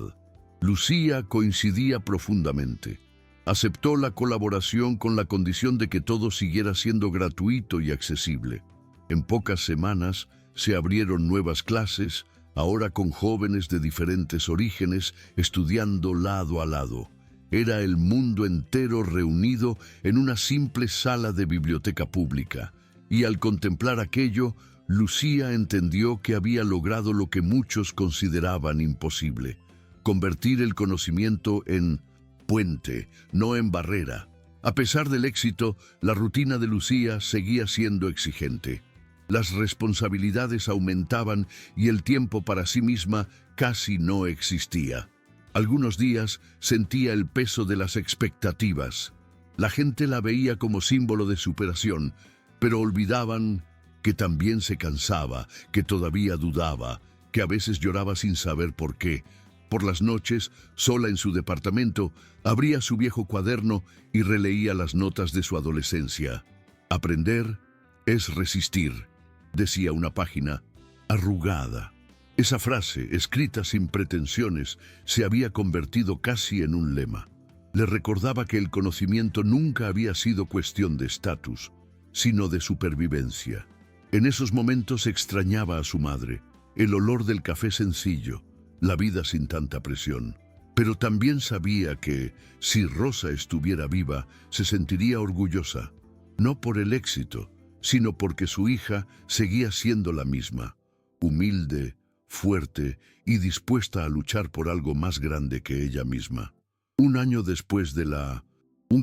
Lucía coincidía profundamente. Aceptó la colaboración con la condición de que todo siguiera siendo gratuito y accesible. En pocas semanas se abrieron nuevas clases, ahora con jóvenes de diferentes orígenes estudiando lado a lado. Era el mundo entero reunido en una simple sala de biblioteca pública, y al contemplar aquello, Lucía entendió que había logrado lo que muchos consideraban imposible: convertir el conocimiento en puente, no en barrera. A pesar del éxito, la rutina de Lucía seguía siendo exigente. Las responsabilidades aumentaban y el tiempo para sí misma casi no existía. Algunos días sentía el peso de las expectativas. La gente la veía como símbolo de superación, pero olvidaban que también se cansaba, que todavía dudaba, que a veces lloraba sin saber por qué. Por las noches, sola en su departamento, abría su viejo cuaderno y releía las notas de su adolescencia. Aprender es resistir, decía una página arrugada. Esa frase, escrita sin pretensiones, se había convertido casi en un lema. Le recordaba que el conocimiento nunca había sido cuestión de estatus, sino de supervivencia. En esos momentos extrañaba a su madre, el olor del café sencillo, la vida sin tanta presión. Pero también sabía que, si Rosa estuviera viva, se sentiría orgullosa, no por el éxito, sino porque su hija seguía siendo la misma, humilde, fuerte y dispuesta a luchar por algo más grande que ella misma. Un año después de la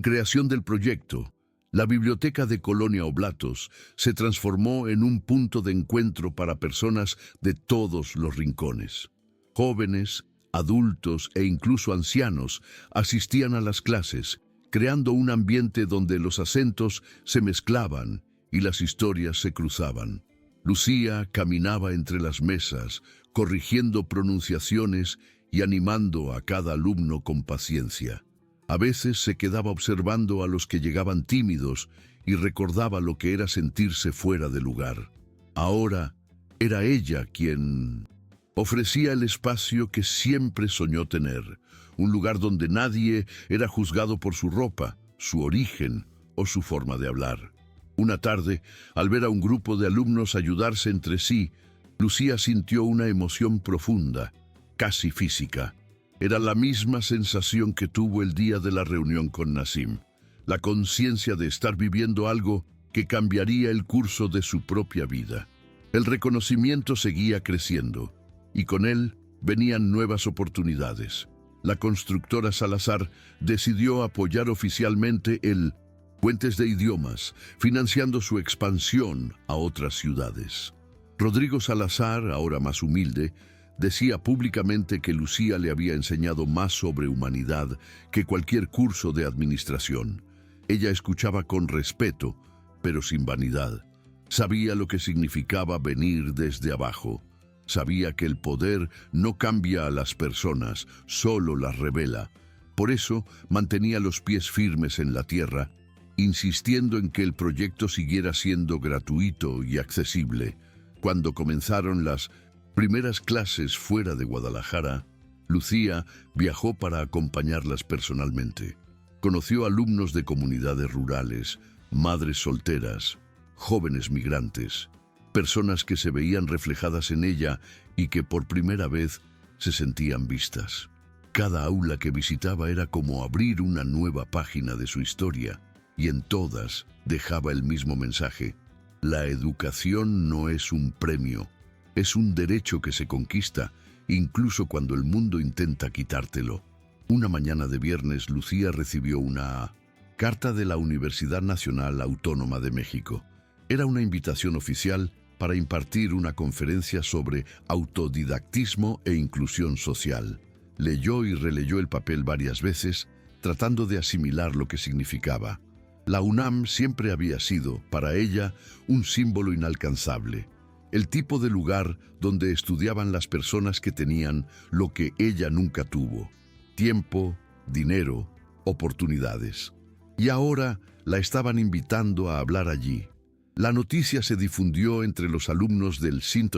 creación del proyecto, la biblioteca de Colonia Oblatos se transformó en un punto de encuentro para personas de todos los rincones. Jóvenes, adultos e incluso ancianos asistían a las clases, creando un ambiente donde los acentos se mezclaban y las historias se cruzaban. Lucía caminaba entre las mesas, corrigiendo pronunciaciones y animando a cada alumno con paciencia. A veces se quedaba observando a los que llegaban tímidos y recordaba lo que era sentirse fuera de lugar. Ahora era ella quien ofrecía el espacio que siempre soñó tener, un lugar donde nadie era juzgado por su ropa, su origen o su forma de hablar. Una tarde, al ver a un grupo de alumnos ayudarse entre sí, Lucía sintió una emoción profunda, casi física. Era la misma sensación que tuvo el día de la reunión con Nassim, la conciencia de estar viviendo algo que cambiaría el curso de su propia vida. El reconocimiento seguía creciendo, y con él venían nuevas oportunidades. La constructora Salazar decidió apoyar oficialmente el Puentes de Idiomas, financiando su expansión a otras ciudades. Rodrigo Salazar, ahora más humilde, decía públicamente que Lucía le había enseñado más sobre humanidad que cualquier curso de administración. Ella escuchaba con respeto, pero sin vanidad. Sabía lo que significaba venir desde abajo. Sabía que el poder no cambia a las personas, solo las revela. Por eso mantenía los pies firmes en la tierra, insistiendo en que el proyecto siguiera siendo gratuito y accesible. Cuando comenzaron las primeras clases fuera de Guadalajara, Lucía viajó para acompañarlas personalmente. Conoció alumnos de comunidades rurales, madres solteras, jóvenes migrantes, personas que se veían reflejadas en ella y que por primera vez se sentían vistas. Cada aula que visitaba era como abrir una nueva página de su historia, y en todas dejaba el mismo mensaje: la educación no es un premio, es un derecho que se conquista, incluso cuando el mundo intenta quitártelo. Una mañana de viernes, Lucía recibió una carta de la Universidad Nacional Autónoma de México. Era una invitación oficial para impartir una conferencia sobre autodidactismo e inclusión social. Leyó y releyó el papel varias veces, tratando de asimilar lo que significaba. La UNAM siempre había sido, para ella, un símbolo inalcanzable. el tipo de lugar donde estudiaban las personas que tenían lo que ella nunca tuvo: tiempo, dinero, oportunidades. Y ahora la estaban invitando a hablar allí. La noticia se difundió entre los alumnos del 100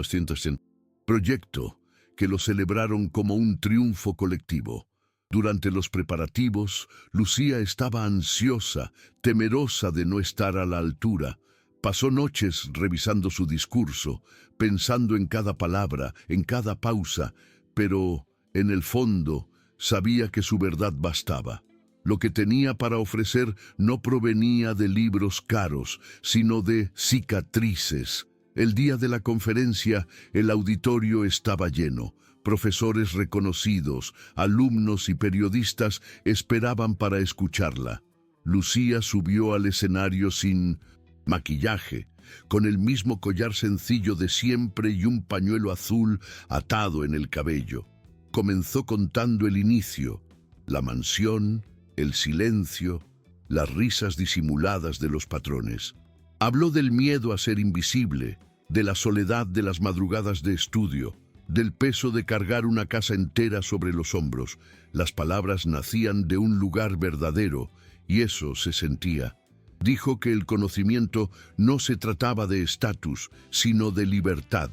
proyecto, que lo celebraron como un triunfo colectivo. Durante los preparativos, Lucía estaba ansiosa, temerosa de no estar a la altura. Pasó noches revisando su discurso, pensando en cada palabra, en cada pausa, pero, en el fondo, sabía que su verdad bastaba. Lo que tenía para ofrecer no provenía de libros caros, sino de cicatrices. El día de la conferencia, el auditorio estaba lleno. Profesores reconocidos, alumnos y periodistas esperaban para escucharla. Lucía subió al escenario sin maquillaje, con el mismo collar sencillo de siempre y un pañuelo azul atado en el cabello. Comenzó contando el inicio: la mansión, el silencio, las risas disimuladas de los patrones. Habló del miedo a ser invisible, de la soledad de las madrugadas de estudio, del peso de cargar una casa entera sobre los hombros. Las palabras nacían de un lugar verdadero, y eso se sentía. Dijo que el conocimiento no se trataba de estatus, sino de libertad,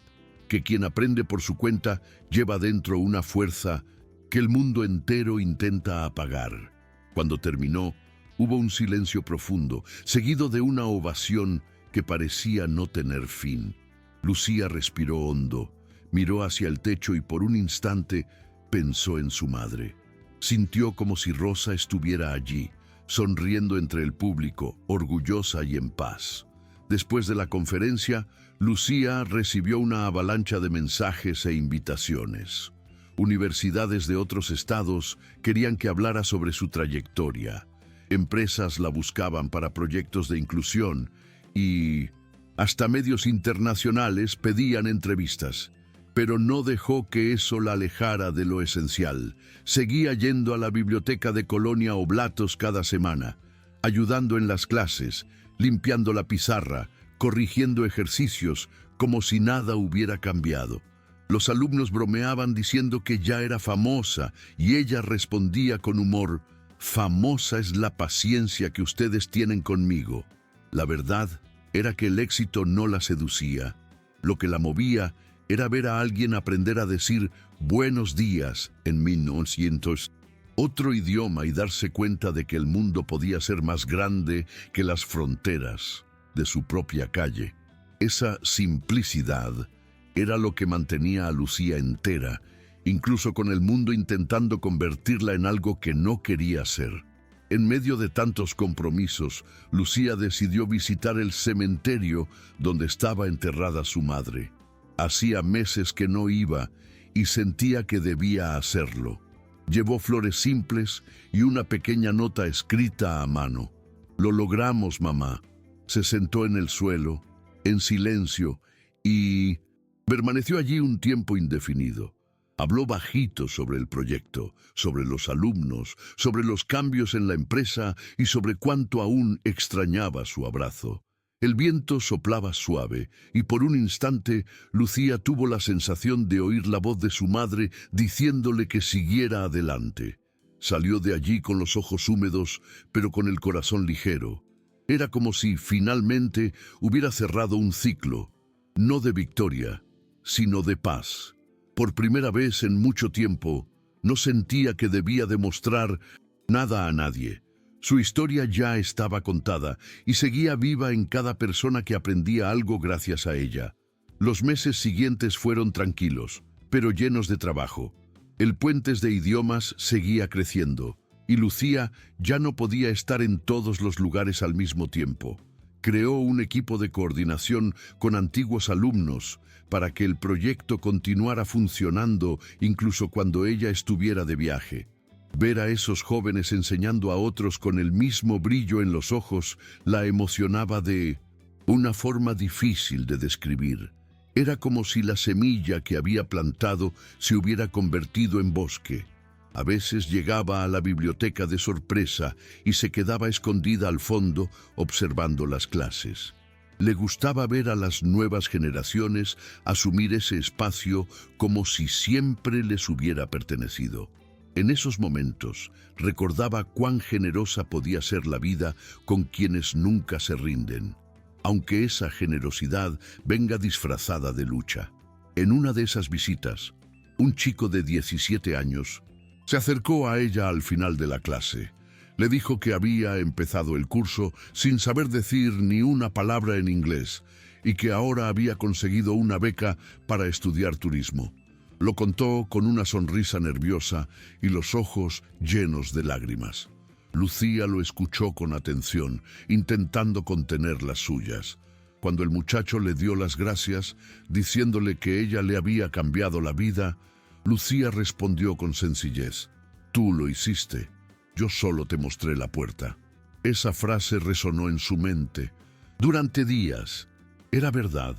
que quien aprende por su cuenta lleva dentro una fuerza que el mundo entero intenta apagar. Cuando terminó, hubo un silencio profundo, seguido de una ovación que parecía no tener fin. Lucía respiró hondo, miró hacia el techo y por un instante pensó en su madre. Sintió como si Rosa estuviera allí, sonriendo entre el público, orgullosa y en paz. Después de la conferencia, Lucía recibió una avalancha de mensajes e invitaciones. Universidades de otros estados querían que hablara sobre su trayectoria. Empresas la buscaban para proyectos de inclusión y hasta medios internacionales pedían entrevistas. Pero no dejó que eso la alejara de lo esencial. Seguía yendo a la biblioteca de Colonia Oblatos cada semana, ayudando en las clases, limpiando la pizarra, corrigiendo ejercicios, como si nada hubiera cambiado. Los alumnos bromeaban diciendo que ya era famosa y ella respondía con humor: «Famosa es la paciencia que ustedes tienen conmigo». La verdad era que el éxito no la seducía. Lo que la movía era ver a alguien aprender a decir buenos días en 1900, otro idioma, y darse cuenta de que el mundo podía ser más grande que las fronteras de su propia calle. Esa simplicidad era lo que mantenía a Lucía entera, incluso con el mundo intentando convertirla en algo que no quería ser. En medio de tantos compromisos, Lucía decidió visitar el cementerio donde estaba enterrada su madre. Hacía meses que no iba y sentía que debía hacerlo. Llevó flores simples y una pequeña nota escrita a mano. «Lo logramos, mamá». Se sentó en el suelo, en silencio, y permaneció allí un tiempo indefinido. Habló bajito sobre el proyecto, sobre los alumnos, sobre los cambios en la empresa y sobre cuánto aún extrañaba su abrazo. El viento soplaba suave y por un instante Lucía tuvo la sensación de oír la voz de su madre diciéndole que siguiera adelante. Salió de allí con los ojos húmedos, pero con el corazón ligero. Era como si finalmente hubiera cerrado un ciclo, no de victoria, sino de paz. Por primera vez en mucho tiempo, no sentía que debía demostrar nada a nadie. Su historia ya estaba contada y seguía viva en cada persona que aprendía algo gracias a ella. Los meses siguientes fueron tranquilos, pero llenos de trabajo. El Puentes de Idiomas seguía creciendo, y Lucía ya no podía estar en todos los lugares al mismo tiempo. Creó un equipo de coordinación con antiguos alumnos para que el proyecto continuara funcionando incluso cuando ella estuviera de viaje. Ver a esos jóvenes enseñando a otros con el mismo brillo en los ojos la emocionaba de una forma difícil de describir. Era como si la semilla que había plantado se hubiera convertido en bosque. A veces llegaba a la biblioteca de sorpresa y se quedaba escondida al fondo observando las clases. Le gustaba ver a las nuevas generaciones asumir ese espacio como si siempre les hubiera pertenecido. En esos momentos recordaba cuán generosa podía ser la vida con quienes nunca se rinden, aunque esa generosidad venga disfrazada de lucha. En una de esas visitas, un chico de 17 años se acercó a ella al final de la clase. Le dijo que había empezado el curso sin saber decir ni una palabra en inglés y que ahora había conseguido una beca para estudiar turismo. Lo contó con una sonrisa nerviosa y los ojos llenos de lágrimas. Lucía lo escuchó con atención, intentando contener las suyas. Cuando el muchacho le dio las gracias, diciéndole que ella le había cambiado la vida, Lucía respondió con sencillez: «Tú lo hiciste. Yo solo te mostré la puerta». Esa frase resonó en su mente. Durante días, era verdad.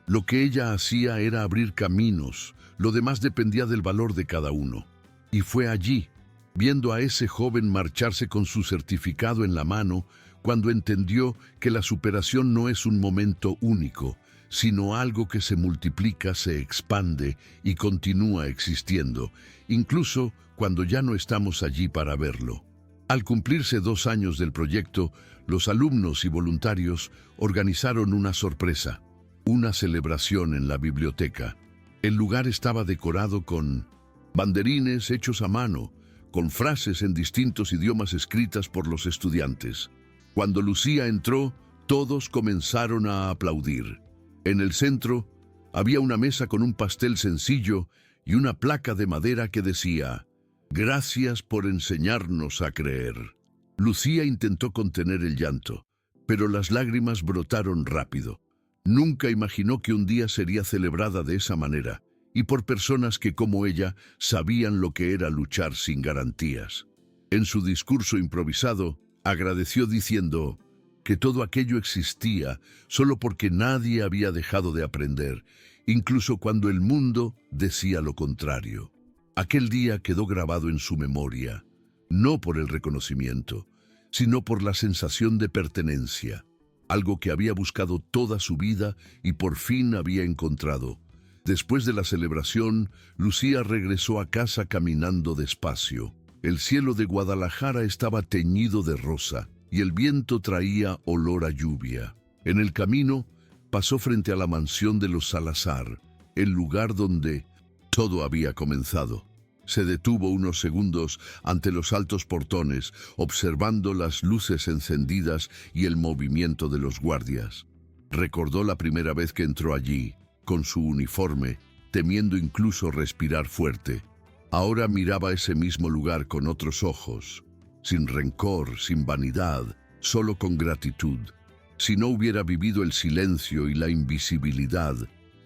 Lo que ella hacía era abrir caminos, lo demás dependía del valor de cada uno. Y fue allí, viendo a ese joven marcharse con su certificado en la mano, cuando entendió que la superación no es un momento único, sino algo que se multiplica, se expande y continúa existiendo, incluso cuando ya no estamos allí para verlo. Al cumplirse 2 años del proyecto, los alumnos y voluntarios organizaron una sorpresa, una celebración en la biblioteca. El lugar estaba decorado con banderines hechos a mano, con frases en distintos idiomas escritas por los estudiantes. Cuando Lucía entró, todos comenzaron a aplaudir. En el centro había una mesa con un pastel sencillo y una placa de madera que decía: «Gracias por enseñarnos a creer». Lucía intentó contener el llanto, pero las lágrimas brotaron rápido. Nunca imaginó que un día sería celebrada de esa manera, y por personas que, como ella, sabían lo que era luchar sin garantías. En su discurso improvisado, agradeció diciendo que todo aquello existía solo porque nadie había dejado de aprender, incluso cuando el mundo decía lo contrario. Aquel día quedó grabado en su memoria, no por el reconocimiento, sino por la sensación de pertenencia, algo que había buscado toda su vida y por fin había encontrado. Después de la celebración, Lucía regresó a casa caminando despacio. El cielo de Guadalajara estaba teñido de rosa y el viento traía olor a lluvia. En el camino, pasó frente a la mansión de los Salazar, el lugar donde todo había comenzado. Se detuvo unos segundos ante los altos portones, observando las luces encendidas y el movimiento de los guardias. Recordó la primera vez que entró allí, con su uniforme, temiendo incluso respirar fuerte. Ahora miraba ese mismo lugar con otros ojos, sin rencor, sin vanidad, solo con gratitud. Si no hubiera vivido el silencio y la invisibilidad,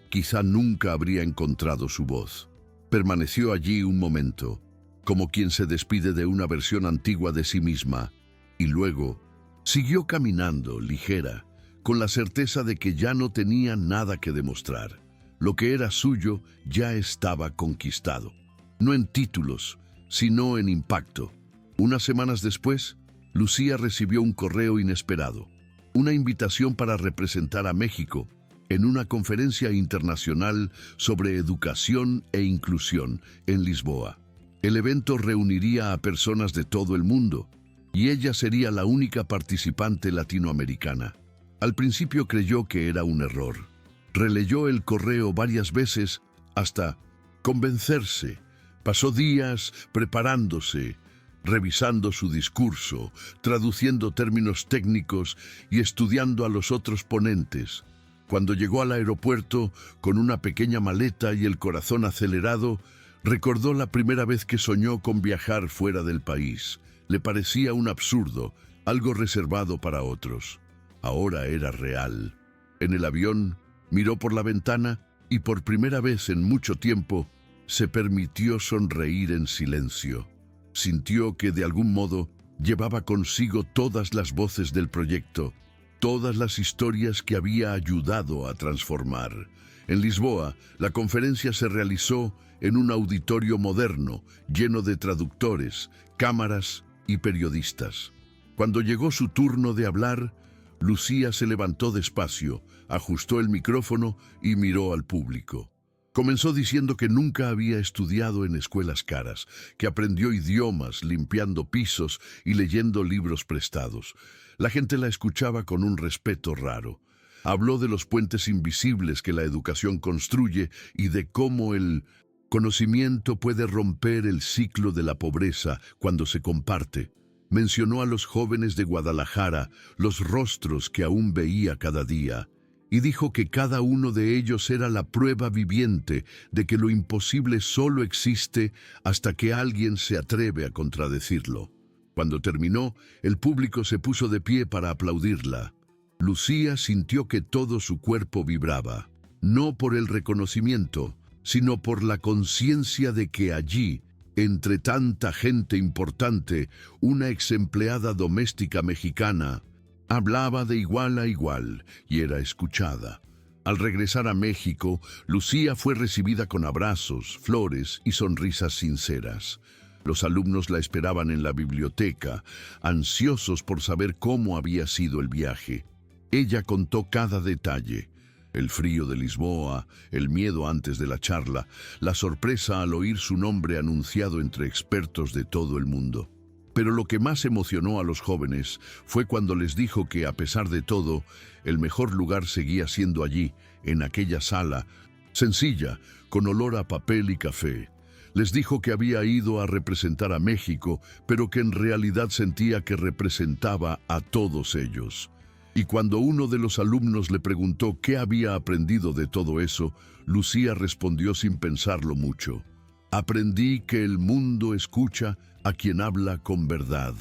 quizá nunca habría encontrado su voz. Permaneció allí un momento, como quien se despide de una versión antigua de sí misma, y luego siguió caminando, ligera, con la certeza de que ya no tenía nada que demostrar. Lo que era suyo ya estaba conquistado. No en títulos, sino en impacto. Unas semanas después, Lucía recibió un correo inesperado, una invitación para representar a México en una conferencia internacional sobre educación e inclusión en Lisboa. El evento reuniría a personas de todo el mundo, y ella sería la única participante latinoamericana. Al principio creyó que era un error. Releyó el correo varias veces hasta convencerse. Pasó días preparándose, revisando su discurso, traduciendo términos técnicos y estudiando a los otros ponentes. Cuando llegó al aeropuerto con una pequeña maleta y el corazón acelerado, recordó la primera vez que soñó con viajar fuera del país. Le parecía un absurdo, algo reservado para otros. Ahora era real. En el avión, miró por la ventana y por primera vez en mucho tiempo se permitió sonreír en silencio. Sintió que de algún modo llevaba consigo todas las voces del proyecto, todas las historias que había ayudado a transformar. En Lisboa, la conferencia se realizó en un auditorio moderno, lleno de traductores, cámaras y periodistas. Cuando llegó su turno de hablar, Lucía se levantó despacio, ajustó el micrófono y miró al público. Comenzó diciendo que nunca había estudiado en escuelas caras, que aprendió idiomas limpiando pisos y leyendo libros prestados. La gente la escuchaba con un respeto raro. Habló de los puentes invisibles que la educación construye y de cómo el conocimiento puede romper el ciclo de la pobreza cuando se comparte. Mencionó a los jóvenes de Guadalajara, los rostros que aún veía cada día, y dijo que cada uno de ellos era la prueba viviente de que lo imposible solo existe hasta que alguien se atreve a contradecirlo. Cuando terminó, el público se puso de pie para aplaudirla. Lucía sintió que todo su cuerpo vibraba, no por el reconocimiento, sino por la conciencia de que allí, entre tanta gente importante, una exempleada doméstica mexicana hablaba de igual a igual y era escuchada. Al regresar a México, Lucía fue recibida con abrazos, flores y sonrisas sinceras. Los alumnos la esperaban en la biblioteca, ansiosos por saber cómo había sido el viaje. Ella contó cada detalle: el frío de Lisboa, el miedo antes de la charla, la sorpresa al oír su nombre anunciado entre expertos de todo el mundo. Pero lo que más emocionó a los jóvenes fue cuando les dijo que, a pesar de todo, el mejor lugar seguía siendo allí, en aquella sala, sencilla, con olor a papel y café. Les dijo que había ido a representar a México, pero que en realidad sentía que representaba a todos ellos. Y cuando uno de los alumnos le preguntó qué había aprendido de todo eso, Lucía respondió sin pensarlo mucho: aprendí que el mundo escucha a quien habla con verdad.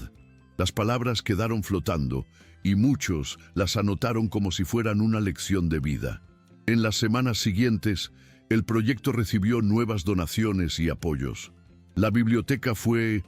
Las palabras quedaron flotando y muchos las anotaron como si fueran una lección de vida. En las semanas siguientes, el proyecto recibió nuevas donaciones y apoyos. La biblioteca fue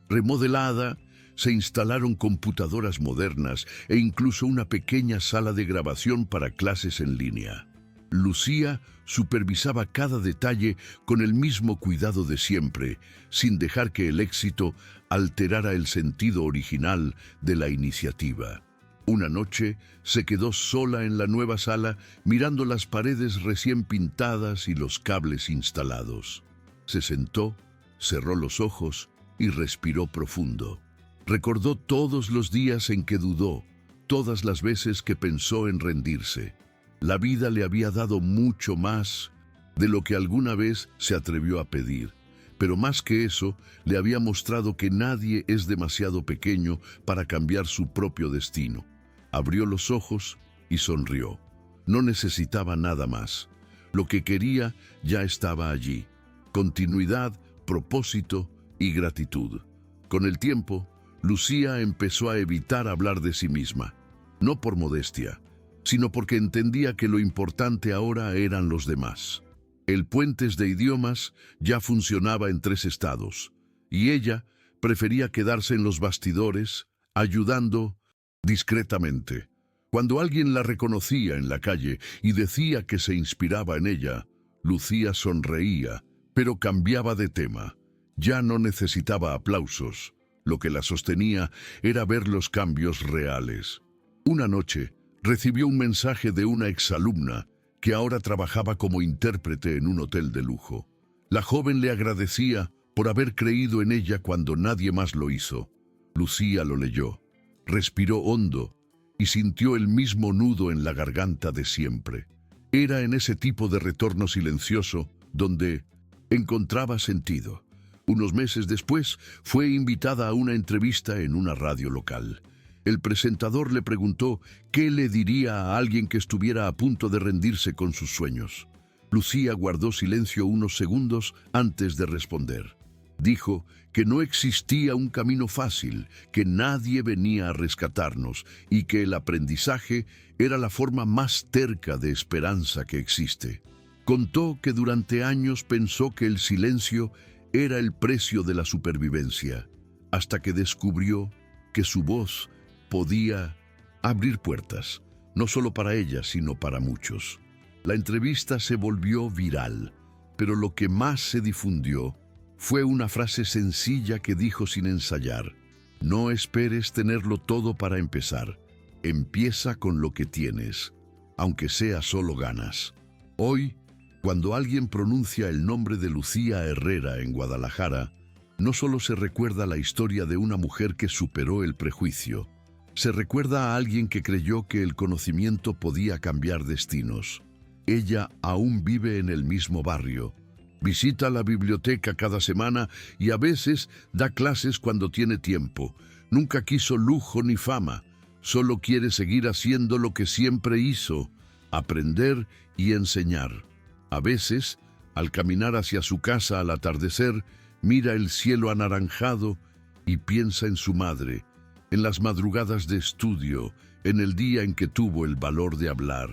remodelada, se instalaron computadoras modernas e incluso una pequeña sala de grabación para clases en línea. Lucía supervisaba cada detalle con el mismo cuidado de siempre, sin dejar que el éxito alterara el sentido original de la iniciativa. Una noche se quedó sola en la nueva sala, mirando las paredes recién pintadas y los cables instalados. Se sentó, cerró los ojos y respiró profundo. Recordó todos los días en que dudó, todas las veces que pensó en rendirse. La vida le había dado mucho más de lo que alguna vez se atrevió a pedir, pero más que eso, le había mostrado que nadie es demasiado pequeño para cambiar su propio destino. Abrió los ojos y sonrió. No necesitaba nada más. Lo que quería ya estaba allí: continuidad, propósito y gratitud. Con el tiempo, Lucía empezó a evitar hablar de sí misma, no por modestia, sino porque entendía que lo importante ahora eran los demás. El Puentes de Idiomas ya funcionaba en 3 estados, y ella prefería quedarse en los bastidores, ayudando discretamente. Cuando alguien la reconocía en la calle y decía que se inspiraba en ella, Lucía sonreía, pero cambiaba de tema. Ya no necesitaba aplausos. Lo que la sostenía era ver los cambios reales. Una noche, recibió un mensaje de una exalumna que ahora trabajaba como intérprete en un hotel de lujo. La joven le agradecía por haber creído en ella cuando nadie más lo hizo. Lucía lo leyó, respiró hondo y sintió el mismo nudo en la garganta de siempre. Era en ese tipo de retorno silencioso donde encontraba sentido. Unos meses después, fue invitada a una entrevista en una radio local. El presentador le preguntó qué le diría a alguien que estuviera a punto de rendirse con sus sueños. Lucía guardó silencio unos segundos antes de responder. Dijo que no existía un camino fácil, que nadie venía a rescatarnos y que el aprendizaje era la forma más terca de esperanza que existe. Contó que durante años pensó que el silencio era el precio de la supervivencia, hasta que descubrió que su voz podía abrir puertas, no solo para ella, sino para muchos. La entrevista se volvió viral, pero lo que más se difundió fue una frase sencilla que dijo sin ensayar: no esperes tenerlo todo para empezar. Empieza con lo que tienes, aunque sea solo ganas. Hoy, cuando alguien pronuncia el nombre de Lucía Herrera en Guadalajara, no solo se recuerda la historia de una mujer que superó el prejuicio, se recuerda a alguien que creyó que el conocimiento podía cambiar destinos. Ella aún vive en el mismo barrio, visita la biblioteca cada semana y a veces da clases cuando tiene tiempo. Nunca quiso lujo ni fama, solo quiere seguir haciendo lo que siempre hizo, aprender y enseñar. A veces, al caminar hacia su casa al atardecer, mira el cielo anaranjado y piensa en su madre, en las madrugadas de estudio, en el día en que tuvo el valor de hablar.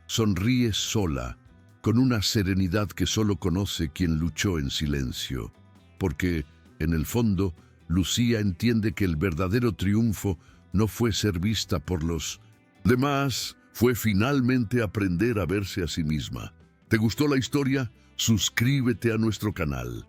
Sonríe sola, con una serenidad que solo conoce quien luchó en silencio, porque, en el fondo, Lucía entiende que el verdadero triunfo no fue ser vista por los demás, fue finalmente aprender a verse a sí misma. ¿Te gustó la historia? Suscríbete a nuestro canal.